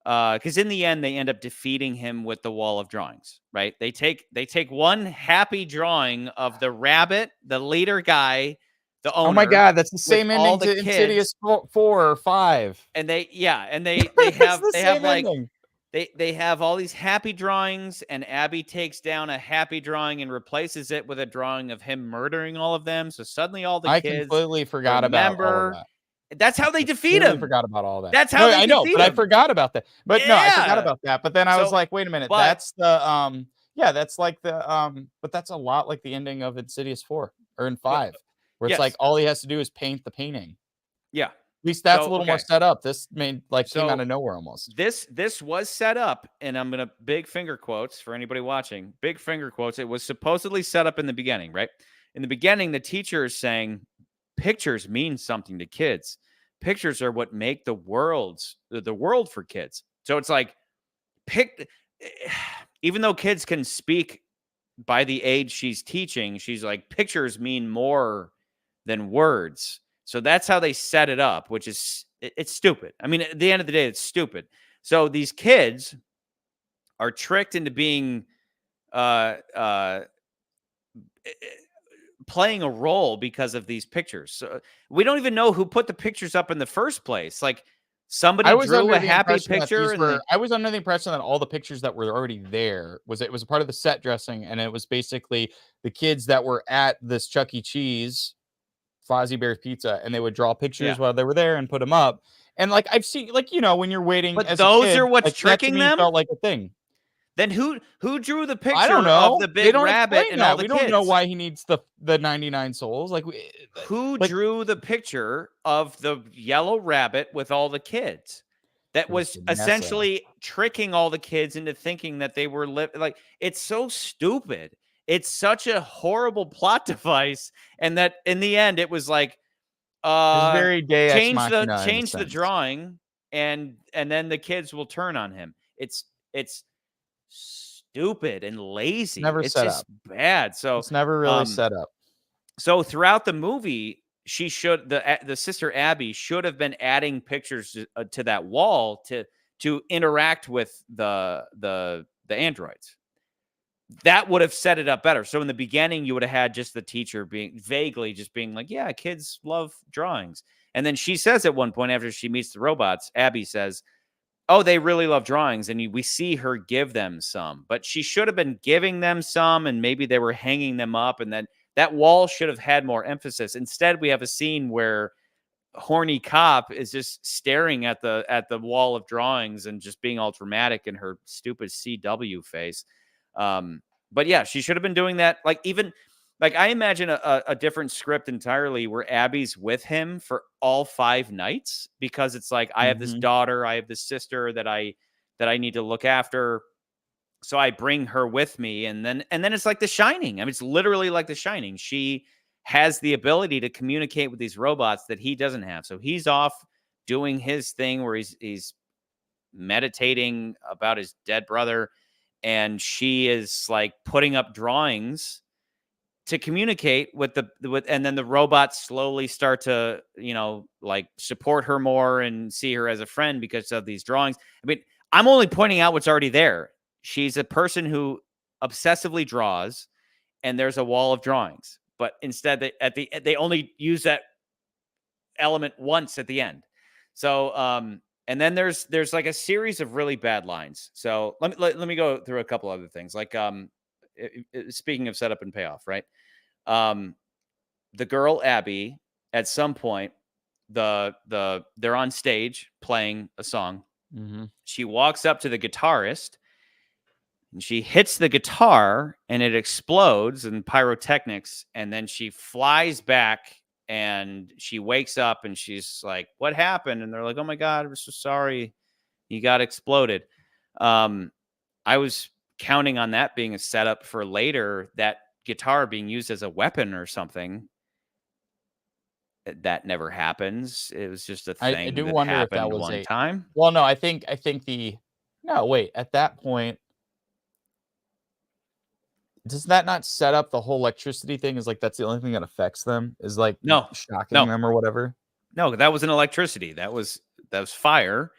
because in the end they end up defeating him with the wall of drawings, right? They take one happy drawing of the rabbit, the leader guy, the owner. Oh my god, that's the with same all ending the to kids, Insidious 4 or 5. and they It's the have same like ending. they have all these happy drawings, and Abby takes down a happy drawing and replaces it with a drawing of him murdering all of them. So suddenly all the I kids completely forgot about all of remember. that. That's how they defeat Completely him. forgot about all that. That's how No, they I know, defeat but I him. forgot about that. But no, I forgot Yeah. about that. But then I was So, like, wait a minute, but- that's the yeah, that's like the but that's a lot like the ending of Insidious 4 or in 5, where it's like yes. all he has to do is paint the painting. Yeah. At least that's So, a little more okay. set up. This came So, out of nowhere almost. This was set up, and I'm gonna big finger quotes for anybody watching. Big finger quotes. It was supposedly set up in the beginning, right? In the beginning, the teacher is saying pictures mean something to kids. Pictures are what make the world for kids. So it's like even though kids can speak by the age she's teaching, she's like, pictures mean more than words. So that's how they set it up, which is it's stupid. I mean, at the end of the day, it's stupid. So these kids are tricked into being playing a role because of these pictures. So we don't even know who put the pictures up in the first place. Like somebody drew a happy picture, and I was under the impression that all the pictures that were already there was a part of the set dressing, and it was basically the kids that were at this Chuck E. Cheese, Fozzie Bear's Pizza, and they would draw pictures while they were there and put them up. And like I've seen, like, you know, when you're waiting, but as those a kid, are what's like, tricking that to me them. felt like a thing. Then who drew the picture I don't know. of the They big don't rabbit explain and that. all the We kids? don't know why he needs the 99 souls. Like, who like, drew the picture of the yellow rabbit with all the kids? That was Vanessa. essentially tricking all the kids into thinking that they were like, it's so stupid. It's such a horrible plot device, and that in the end it was like, It's very Deus change Machina in a the sense. drawing, and then the kids will turn on him. It's stupid and lazy. Never It's set just up. bad. So It's never really set up. So throughout the movie, she should the sister Abby should have been adding pictures to that wall to interact with the androids. That would have set it up better. So in the beginning, you would have had just the teacher being vaguely just being like, yeah, kids love drawings. And then she says at one point after she meets the robots, Abby says, oh, they really love drawings. And we see her give them some, but she should have been giving them some, and maybe they were hanging them up. And then that wall should have had more emphasis. Instead, we have a scene where horny cop is just staring at the wall of drawings and just being all dramatic in her stupid CW face. But yeah, she should have been doing that. Like, even like, I imagine a different script entirely where Abby's with him for all 5 nights, because it's like, I have this daughter, I have this sister that I need to look after. So I bring her with me. And then it's like The Shining. I mean, it's literally like The Shining. She has the ability to communicate with these robots that he doesn't have. So he's off doing his thing where he's meditating about his dead brother, and she is like putting up drawings to communicate with and then the robots slowly start to, like, support her more and see her as a friend because of these drawings. I mean, I'm only pointing out what's already there. She's a person who obsessively draws, and there's a wall of drawings, but instead they only use that element once at the end. So, and then there's like a series of really bad lines. So let me go through a couple other things. Like, speaking of setup and payoff, right? The girl Abby, at some point, they're on stage playing a song. She walks up to the guitarist and she hits the guitar and it explodes and pyrotechnics, and then she flies back and she wakes up and she's like, "What happened?" And they're like, "Oh my God, I'm so sorry. You got exploded." I was counting on that being a setup for later, that guitar being used as a weapon or something. That never happens. It was just a I thing do that wonder if that happened was one a time. well, no, I think no, wait, at that point, does that not set up the whole electricity thing? Is like that's the only thing that affects them is like No, shocking no, them or whatever? no. That wasn't electricity. That was fire.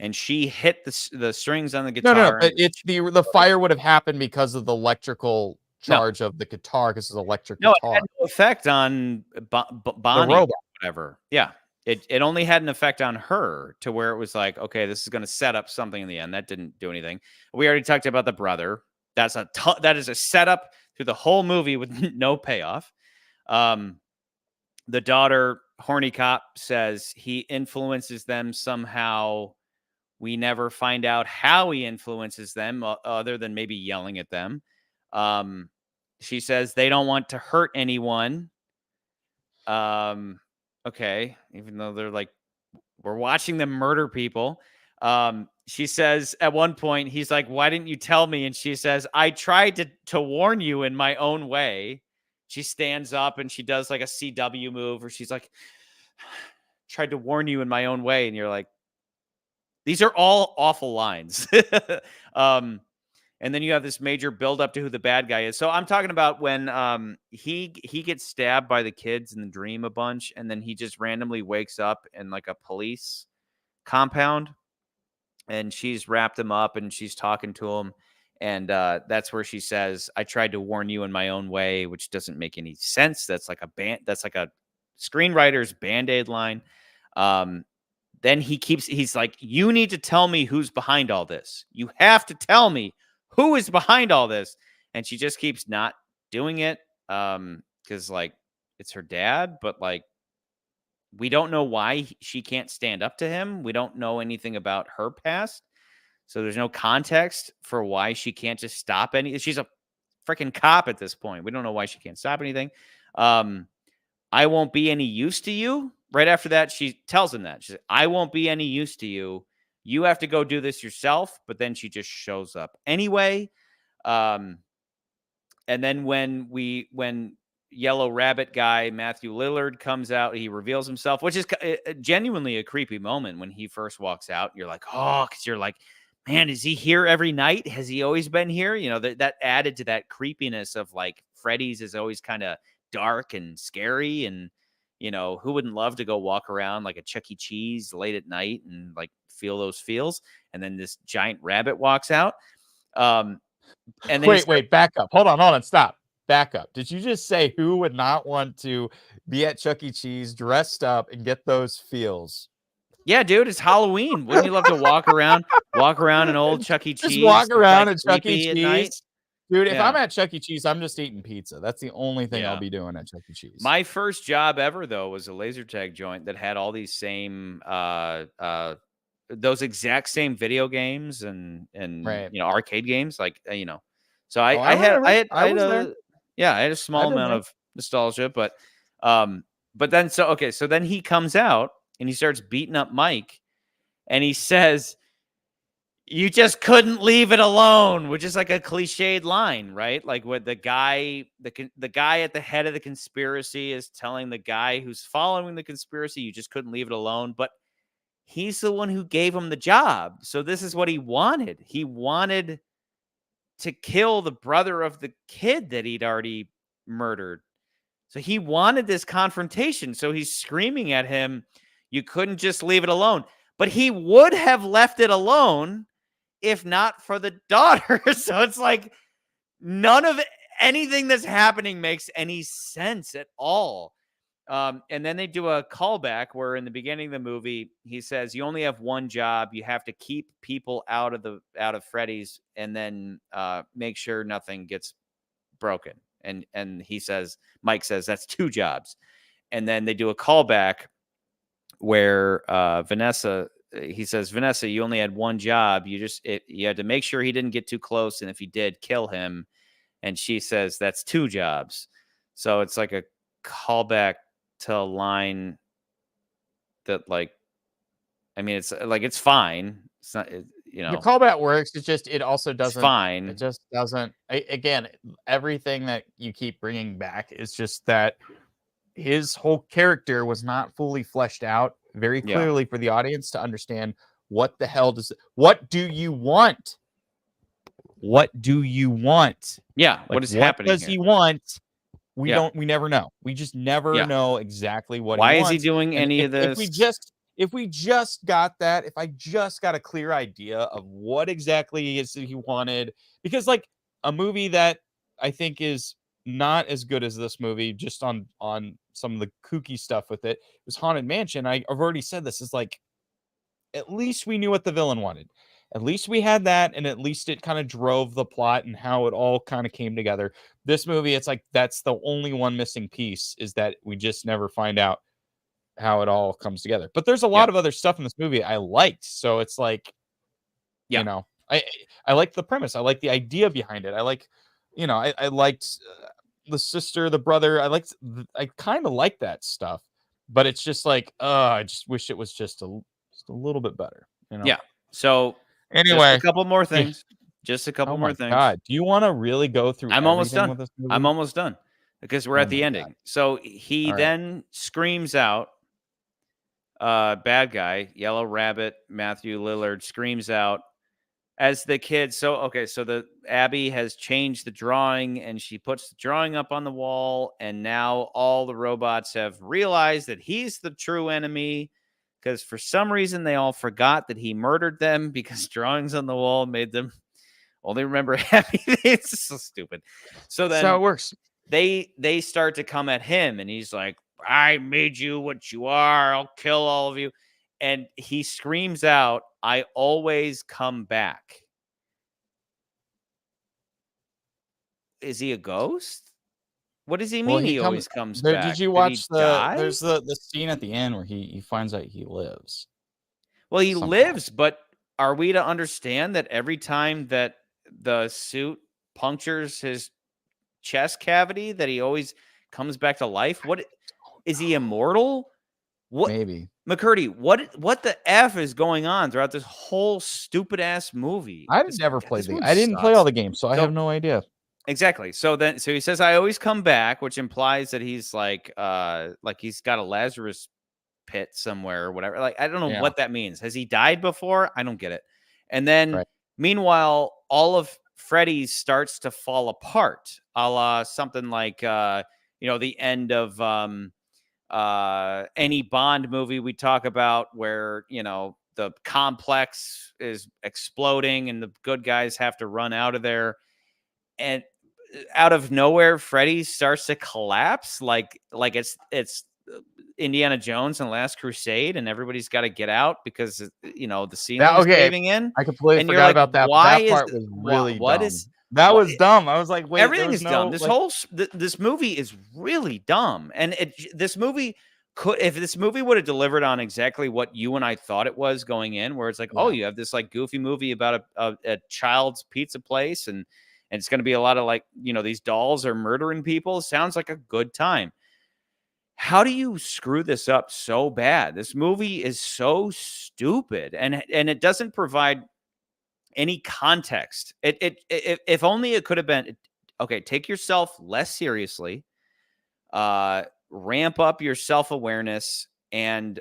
And she hit the strings on the No, no, no, guitar. but And it's the fire would have happened because of the electrical no, charge of the guitar because it's an electric no, it guitar. had no effect on The Bonnie, robot. whatever. Yeah. It only had an effect on her to where it was like, okay, this is going to set up something in the end. That didn't do anything. We already talked about the brother. That is a setup through the whole movie with no payoff. The daughter, horny cop, says he influences them somehow. We never find out how he influences them other than maybe yelling at them. She says they don't want to hurt anyone. Okay, even though they're like, we're watching them murder people. She says at one point, he's like, "Why didn't you tell me?" And she says, "I tried to warn you in my own way." She stands up and she does like a CW move where she's like, "Tried to warn you in my own way." And you're like, these are all awful lines. And then you have this major build up to who the bad guy is. So I'm talking about when he gets stabbed by the kids in the dream a bunch, and then he just randomly wakes up in like a police compound, and she's wrapped him up and she's talking to him. And that's where she says, "I tried to warn you in my own way," which doesn't make any sense. That's like a screenwriter's band-aid line. Then he's like, "You need to tell me who's behind all this. You have to tell me who is behind all this." And she just keeps not doing it. Because like it's her dad, but like we don't know why she can't stand up to him. We don't know anything about her past. So there's no context for why she can't just stop any. She's a freaking cop at this point. We don't know why she can't stop anything. "I won't be any use to you." Right after that, she tells him that. She said, "I won't be any use to you. You have to go do this yourself." But then she just shows up anyway. Um, and then when Yellow Rabbit guy Matthew Lillard comes out, he reveals himself, which is genuinely a creepy moment when he first walks out. You're like, oh, because you're like, man, is he here every night? Has he always been here? You know, that added to that creepiness of like Freddy's is always kind of dark and scary. And, you know, who wouldn't love to go walk around like a Chuck E. Cheese late at night and like feel those feels? And then this giant rabbit walks out. And then Wait, back up. Hold on, stop. Back up. Did you just say who would not want to be at Chuck E. Cheese dressed up and get those feels? yeah, dude, it's Halloween. Wouldn't you love to walk around an old Chuck E. Just Cheese? walk It's, like, around at Chuck E. creepy at night? Cheese. Dude, if Yeah. I'm at Chuck E. Cheese, I'm just eating pizza. That's the only thing I'll Yeah. be doing at Chuck E. Cheese. My first job ever, though, was a laser tag joint that had all these same, those exact same video games and Right. you know, arcade games, like, you know. So Oh, I remember. I was there. I had a small I've been amount there. of nostalgia, but then so then he comes out and he starts beating up Mike, and he says, "You just couldn't leave it alone," which is like a cliched line, right? Like what the guy at the head of the conspiracy is telling the guy who's following the conspiracy, "You just couldn't leave it alone." But he's the one who gave him the job. So this is what he wanted. He wanted to kill the brother of the kid that he'd already murdered. So he wanted this confrontation. So he's screaming at him, "You couldn't just leave it alone." But he would have left it alone if not for the daughter. So it's like none of anything that's happening makes any sense at all. And then they do a callback where in the beginning of the movie, he says, "You only have one job. You have to keep people out of Freddy's and then make sure nothing gets broken." And he says, Mike says, "That's two jobs." And then they do a callback where he says, "Vanessa, you only had one job. You had to make sure he didn't get too close. And if he did, kill him." And she says, "That's two jobs." So it's like a callback to a line that, like, I mean, it's fine. It's not, The callback works. It's just it also it's doesn't. It fine. just doesn't. Again, everything that you keep bringing back is just that his whole character was not fully fleshed out very Yeah. clearly for the audience to understand what the hell what do you want? What do you want? Yeah. Like, What is happening does here? he want? Yeah. We never know. We just never Yeah. know exactly what Why he is he wants. doing And any of if we this? just got that, if I just got a clear idea of what exactly is he wanted, because like a movie that I think is not as good as this movie, just on some of the kooky stuff with it, was Haunted Mansion. I've already said this is like, at least we knew what the villain wanted. At least we had that, and at least it kind of drove the plot and how it all kind of came together. This movie, it's like that's the only one missing piece, is that we just never find out how it all comes together. But there's a lot Yeah. of other stuff in this movie I liked, so it's like, Yeah. you know, I like the premise. I like the idea behind it. I like, I liked the sister, the brother. I kind of like that stuff, but it's just like, I just wish it was just a little bit better. Yeah. So just a Anyway, couple more yeah. things. Just a couple Oh more my things. god, do you want to really go through I'm almost everything done. with this movie? I'm almost done because we're Oh at the my ending. God. So he All right. then screams out, bad guy, Yellow Rabbit, Matthew Lillard screams out as the kid. So the Abby has changed the drawing and she puts the drawing up on the wall, and now all the robots have realized that he's the true enemy, because for some reason they all forgot that he murdered them, because drawings on the wall made them only remember happy things. It's so stupid. So That's how then it works. they start to come at him, and he's like, I made you what you are. I'll kill all of you. And he screams out, I always come back. Is he a ghost? What does he mean he always comes back? Did you Did watch he die? there's the scene at the end where he finds out he lives. Well, he somehow. lives, but are we to understand that every time that the suit punctures his chest cavity that he always comes back to life? What is he immortal? What Maybe. McCurdy, what the F is going on throughout this whole stupid ass movie? I didn't play movie all the sucks. games, so I have no idea. Exactly. So he says, I always come back, which implies that he's like he's got a Lazarus pit somewhere or whatever. Like, I don't know what that means. Has he died before? I don't get it. And then meanwhile, all of Freddy's starts to fall apart, a la something like the end of any Bond movie we talk about, where the complex is exploding and the good guys have to run out of there, and out of nowhere Freddy starts to collapse like it's Indiana Jones and Last Crusade, and everybody's got to get out because the ceiling's caving in. I completely And forgot about that. Why That part was really what dumb. is That was dumb. I was like, wait, everything is dumb. This movie is really dumb, and this movie if this movie would have delivered on exactly what you and I thought it was going in, where it's like, oh, you have this like goofy movie about a child's pizza place, and it's going to be a lot of like, these dolls are murdering people. Sounds like a good time. How do you screw this up so bad? This movie is so stupid, and it doesn't provide any context. If only it could have been, okay, take yourself less seriously, ramp up your self-awareness, and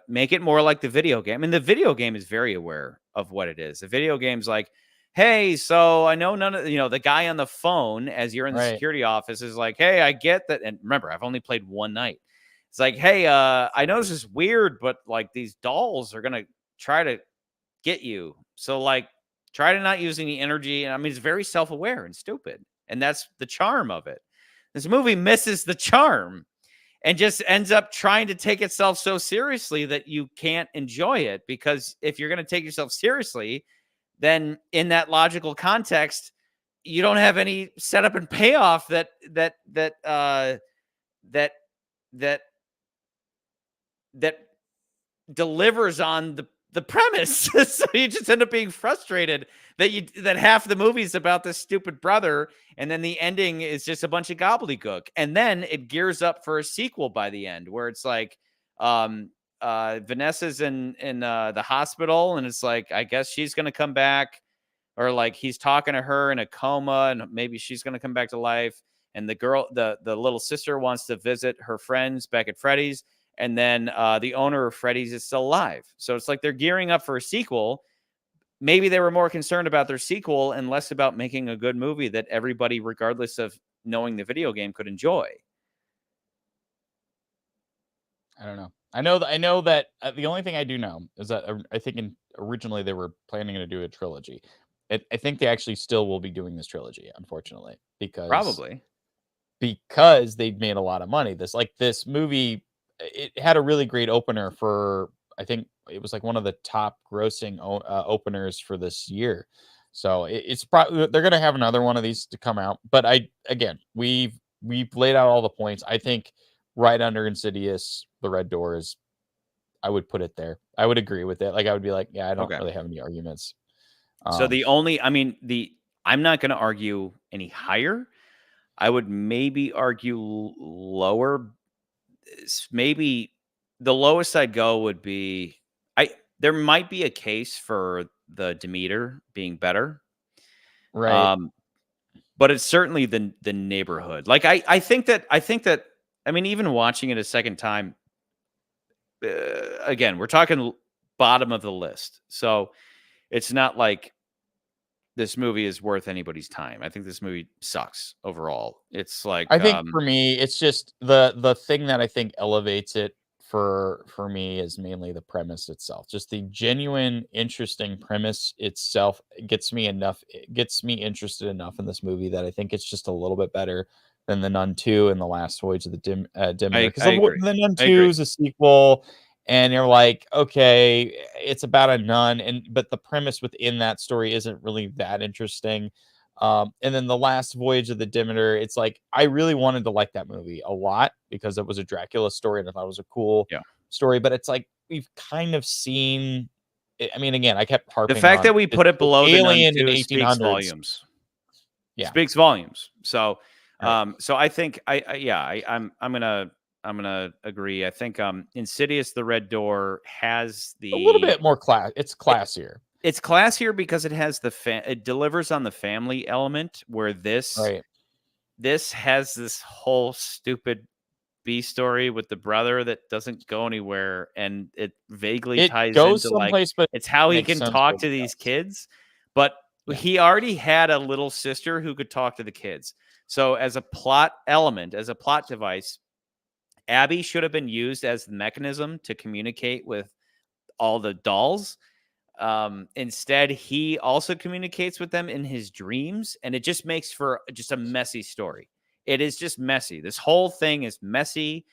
make it more like the video game. And the video game is very aware of what it is. The video game's like, hey, so I know none of, the guy on the phone as you're in the security office is like, hey, I get that. And remember, I've only played one night. It's like, hey, I know this is weird, but like these dolls are going to try to get you. So like, try to not use any energy. And I mean, it's very self-aware and stupid. And that's the charm of it. This movie misses the charm and just ends up trying to take itself so seriously that you can't enjoy it. Because if you're going to take yourself seriously, then in that logical context, you don't have any setup and payoff that delivers on the premise. So you just end up being frustrated that half the movie's about this stupid brother, and then the ending is just a bunch of gobbledygook. And then it gears up for a sequel by the end, where it's like Vanessa's in the hospital, and it's like, I guess she's gonna come back, or like he's talking to her in a coma, and maybe she's gonna come back to life. And the girl, the little sister, wants to visit her friends back at Freddy's. And then the owner of Freddy's is still alive. So it's like they're gearing up for a sequel. Maybe they were more concerned about their sequel and less about making a good movie that everybody, regardless of knowing the video game, could enjoy. I don't know. I know that the only thing I do know is that I think originally they were planning to do a trilogy. I think they actually still will be doing this trilogy, unfortunately, because they made a lot of money. This movie, it had a really great opener for, I think it was like one of the top grossing openers for this year. So it's probably, they're going to have another one of these to come out. But we've laid out all the points. I think right under Insidious, The Red Doors, I would put it there. I would agree with it. Like, I would be like, yeah, I don't really have any arguments. So I'm not going to argue any higher. I would maybe argue lower. Maybe the lowest I'd go would be, there might be a case for the Demeter being better. Right. But it's certainly the neighborhood. Like, I think that, I mean, even watching it a second time, again, we're talking bottom of the list. So it's not like this movie is worth anybody's time. I think this movie sucks overall. It's like, I think for me, it's just the thing that I think elevates it for me is mainly the premise itself. Just the genuine, interesting premise itself gets me interested enough in this movie that I think it's just a little bit better than The Nun 2 and The Last Voyage of the Demeter. Because The Nun 2 is a sequel, and you're like, okay, it's about a nun, but the premise within that story isn't really that interesting. And then The Last Voyage of the Demeter, it's like, I really wanted to like that movie a lot because it was a Dracula story and I thought it was a cool story. But it's like, we've kind of seen, I mean, again, I kept harping the fact on that we put it below Alien the Nun 2 in speaks volumes. Yeah, speaks volumes. So, right. So I think I'm gonna agree. I think Insidious: The Red Door has a little bit more class. It's classier. It's classier because it has it delivers on the family element, where this has this whole stupid B story with the brother that doesn't go anywhere, and it vaguely ties into someplace, but it's how he can talk to these kids. But he already had a little sister who could talk to the kids. So as a plot element, as a plot device, Abby should have been used as the mechanism to communicate with all the dolls. Instead, he also communicates with them in his dreams, and it just makes for just a messy story. It is just messy. This whole thing is messy.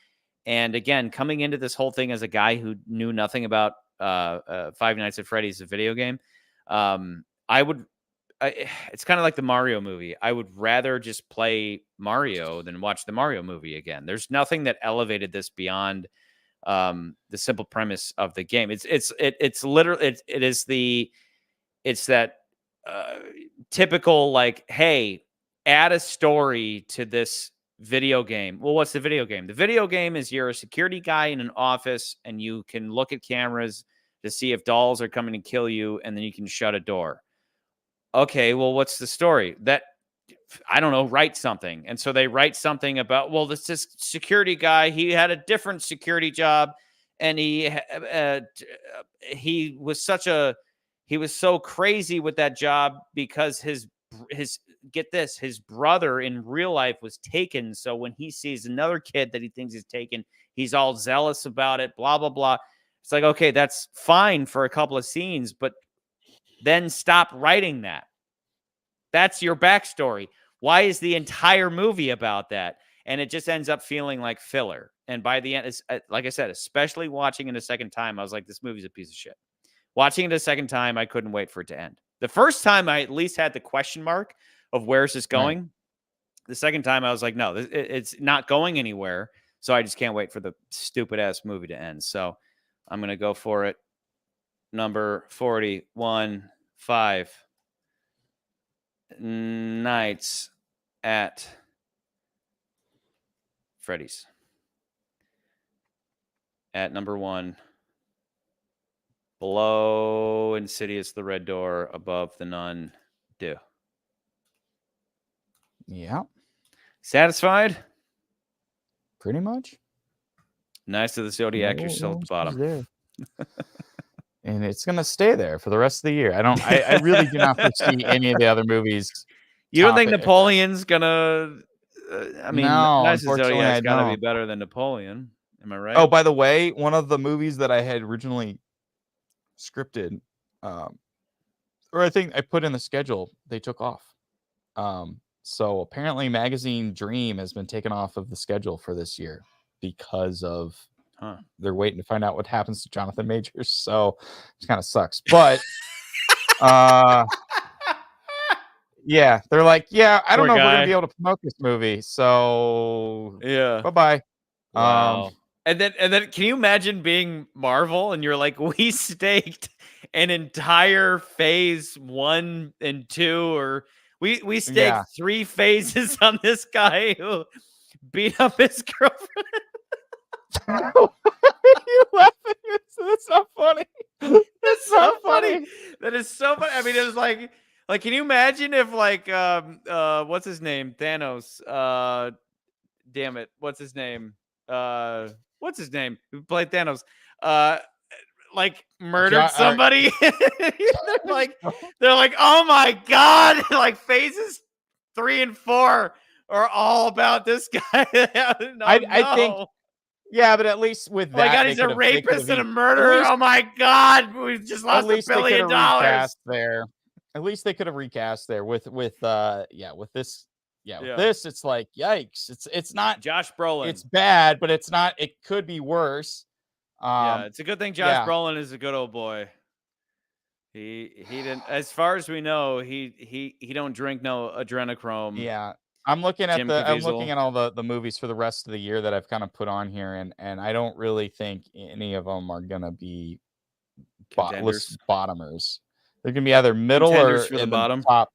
And again, coming into this whole thing as a guy who knew nothing about Five Nights at Freddy's, a video game, it's kind of like the Mario movie. I would rather just play Mario than watch the Mario movie again. There's nothing that elevated this beyond the simple premise of the game. It's literally it's that typical, like, hey, add a story to this video game. Well, what's the video game? The video game is you're a security guy in an office, and you can look at cameras to see if dolls are coming to kill you, and then you can shut a door. Okay, well, what's the story? That, I don't know, write something. And so they write something about, well, this security guy, he had a different security job, and he was so crazy with that job because his brother in real life was taken. So when he sees another kid that he thinks is taken, he's all zealous about it, blah, blah, blah. It's like, okay, that's fine for a couple of scenes, but then stop writing that. That's your backstory. Why is the entire movie about that? And it just ends up feeling like filler. And by the end, like I said, especially watching it a second time, I was like, this movie's a piece of shit. Watching it a second time, I couldn't wait for it to end. The first time, I at least had the question mark of where's this going. Right. The second time, I was like, no, it's not going anywhere. So I just can't wait for the stupid ass movie to end. So I'm going to go for it. number 41, 5 Nights at Freddy's. At number 1, below Insidious, The Red Door, above The Nun, Do. Yeah, Satisfied? pretty much. Nice of the Zodiac, you're still at the bottom. There. And it's gonna stay there for the rest of the year. I really do not foresee any of the other movies. You don't think top it. Napoleon's gonna? I mean, No, Nice of the unfortunately, Zodiac's I got to be don't. better than Napoleon. Am I right? Oh, by the way, one of the movies that I had originally scripted, or I think I put in the schedule, they took off. So apparently Magazine Dream has been taken off of the schedule for this year because of they're waiting to find out what happens to Jonathan Majors. So it kind of sucks. But yeah, they're like, yeah, I don't know if we're gonna be able to promote this movie. So yeah, bye-bye. Wow. And then can you imagine being Marvel and you're like, we staked an entire phase 1 and 2, or we staked 3 phases on this guy who beat up his girlfriend. You laughing? That's not funny. That's so funny. That is so funny. I mean, it was like, can you imagine if like what's his name? Thanos. Damn it. What's his name? What's his name? Who played Thanos? Like murdered somebody. they're like, oh my god! Like phases 3 and 4 are all about this guy. I think. Yeah, but at least with that, my god, he's a rapist and a murderer. Oh my god, we just lost $1 billion. There, at least they could have recast there with this. Yeah, with this, it's like yikes. It's not Josh Brolin. It's bad, but it's not. It could be worse. It's a good thing Josh Brolin is a good old boy. He didn't, as far as we know, he don't drink no adrenochrome. Yeah. I'm looking at all the movies for the rest of the year that I've kind of put on here, and I don't really think any of them are gonna be bottomers. They're gonna be either middle contenders or for the bottom. Top.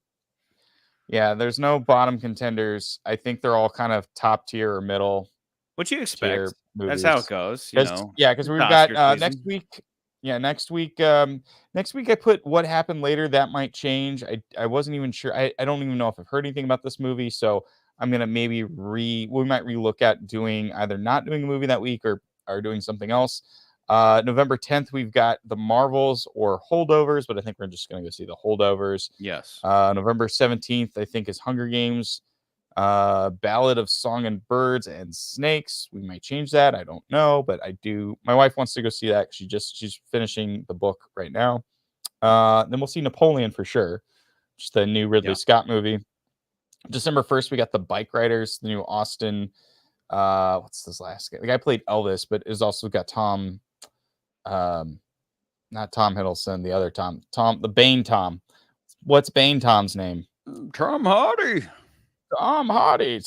Yeah, there's no bottom contenders. I think they're all kind of top tier or middle. What you expect? That's how it goes. You know. Yeah, because we've got next week. Yeah, next week. Next week I put What Happened Later. That might change. I wasn't even sure. I don't even know if I've heard anything about this movie. So I'm gonna maybe we might relook at doing either not doing a movie that week or doing something else. November 10th we've got The Marvels or Holdovers, but I think we're just gonna go see The Holdovers. Yes. November 17th I think is Hunger Games. Ballad of Song and Birds and Snakes. We might change that. I don't know, but I do. My wife wants to go see that. She's finishing the book right now. Then we'll see Napoleon for sure. Just the new Ridley Scott movie. December 1st, we got The Bike Riders, the new Austin. What's this last guy? The guy played Elvis, but it's also got Tom. Not Tom Hiddleston, the other Tom. The Bane Tom. What's Bane Tom's name? Tom Hardy. Tom Hardy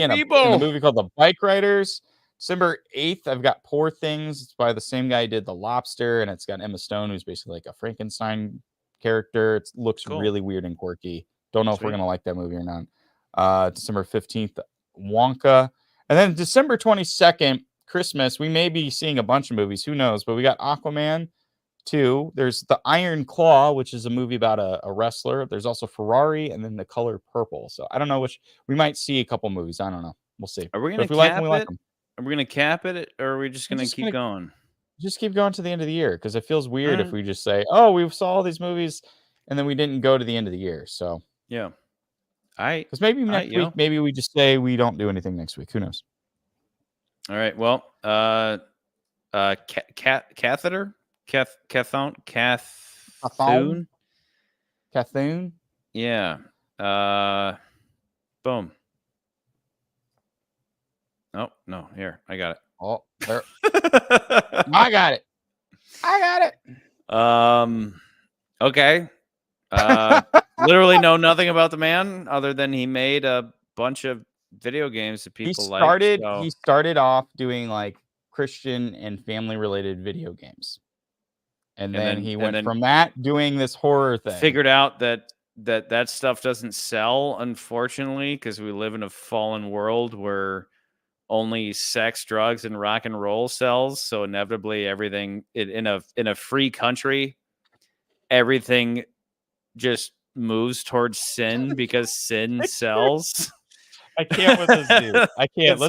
in a movie called The Bike Riders. December 8th, I've got Poor Things. It's by the same guy who did The Lobster, and it's got Emma Stone, who's basically like a Frankenstein character. It looks really weird and quirky. Don't know if we're going to like that movie or not. December 15th, Wonka. And then December 22nd, Christmas, we may be seeing a bunch of movies. Who knows? But we got Aquaman 2. There's The Iron Claw, which is a movie about a wrestler. There's also Ferrari, and then The Color Purple. So I don't know which. We might see a couple movies. I don't know. We'll see. Are we going to cap it? Are we going to cap it, or are we just going to keep going? Just keep going to the end of the year, because it feels weird if we just say, "Oh, we saw all these movies," and then we didn't go to the end of the year. So yeah, because maybe next week, maybe we just say we don't do anything next week. Who knows? All right. Well, catheter. Cathoon. Yeah. Boom. Oh, no. Here, I got it. Oh, there. I got it. Okay. Literally know nothing about the man other than he made a bunch of video games that people He started off doing like Christian and family related video games. And And then then- he and went then from that doing this horror thing. Figured out that stuff doesn't sell, unfortunately, because we live in a fallen world where only sex, drugs, and rock and roll sells. So inevitably, everything in a free country, everything just moves towards sin because sin sells. I can't with this dude. I can't.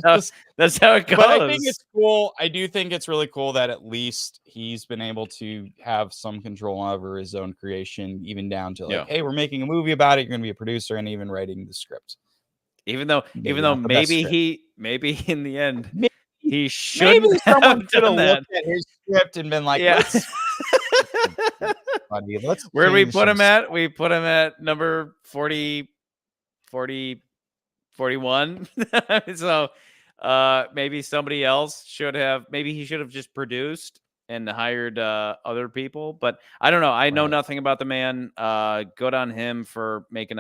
That's how it goes. But I think it's cool. I do think it's really cool that at least he's been able to have some control over his own creation, even down to like, hey, we're making a movie about it. You're going to be a producer and even writing the script. Even though maybe in the end he shouldn't maybe someone have could have done that. looked at his script and been like, let's where do we change put him some at? We put him at number 40, 41. So maybe somebody else should have, maybe he should have just produced and hired other people. But I don't know. I know nothing about the man. Good on him for making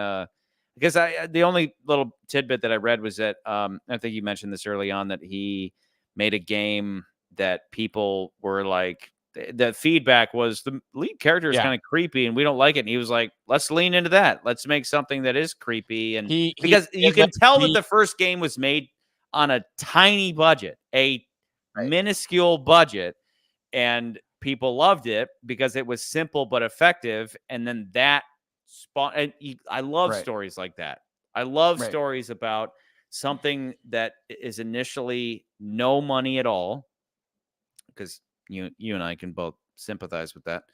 because the only little tidbit that I read was that I think you mentioned this early on, that he made a game that people were like, the feedback was the lead character is kind of creepy and we don't like it. And he was like, let's lean into that. Let's make something that is creepy. And because you can tell that the first game was made on a tiny budget, a minuscule budget, and people loved it because it was simple but effective. And then that I love stories like that. I love stories about something that is initially no money at all, because you and I can both empathize with that.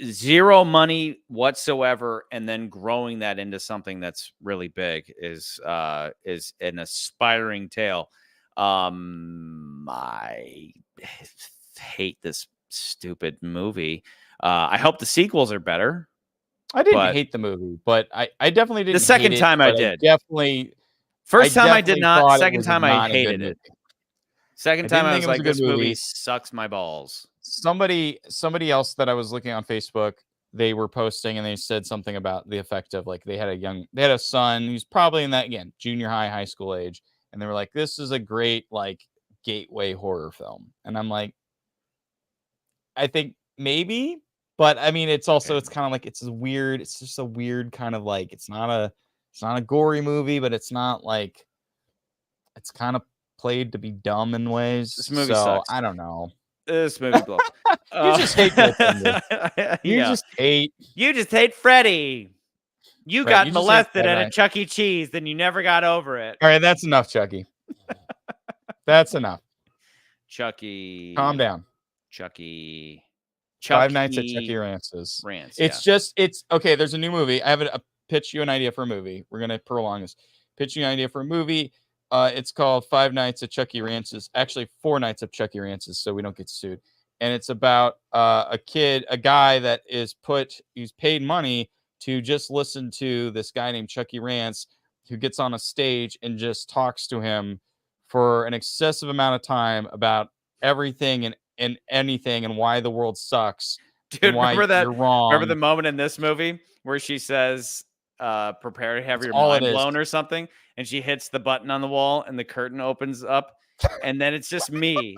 Zero money whatsoever, and then growing that into something that's really big is an aspiring tale. I hate this stupid movie. I hope the sequels are better. I didn't hate the movie, but I definitely didn't. The second time I did. First time I did not. Second time I hated it. Second time I was like, this movie sucks my balls. Somebody else that I was looking on Facebook, they were posting and they said something about the effect of like they had a son who's probably in that, again, junior high school age, and they were like, this is a great like gateway horror film. And I'm like, I think maybe, but I mean, it's also it's kind of like it's just a weird kind of like it's not a gory movie, but it's not like it's kind of played to be dumb in ways. This movie sucks. I don't know. This movie blows. You just hate You just hate Freddy. You got molested at a Chuck E. Cheese, then you never got over it. All right, that's enough, Chucky. That's enough. Chucky. Calm down. Chucky. Five Nights at Chucky Rance's. It's okay. There's a new movie. I have a pitch you an idea for a movie. We're gonna prolong this. Pitch you an idea for a movie. It's called Five Nights at Chucky Rance's. Actually, 4 Nights at Chucky Rance's, so we don't get sued. And it's about a guy that he's paid money to just listen to this guy named Chucky Rance, who gets on a stage and just talks to him for an excessive amount of time about everything and anything and why the world sucks. Dude, and why remember that? You're wrong. Remember the moment in this movie where she says, prepare to have your mind blown or something, and she hits the button on the wall and the curtain opens up, and then it's just me.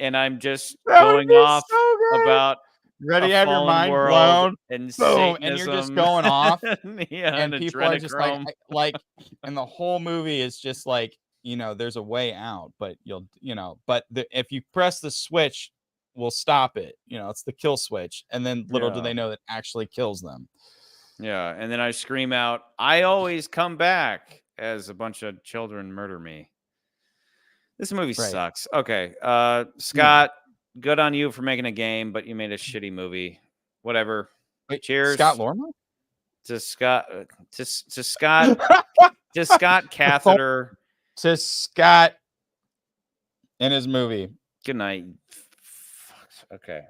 And I'm just going off about ready to have your mind blown and boom, and you're just going off. And people are just like, and the whole movie is just like, there's a way out, but if you press the switch, we'll stop it. It's the kill switch, and then little do they know that actually kills them. Yeah, and then I scream out, "I always come back," as a bunch of children murder me. This movie sucks. Okay, Scott, good on you for making a game, but you made a shitty movie. Whatever. Wait, cheers, Scott Lormer. To Scott Catheter. To Scott and his movie. Good night. Okay.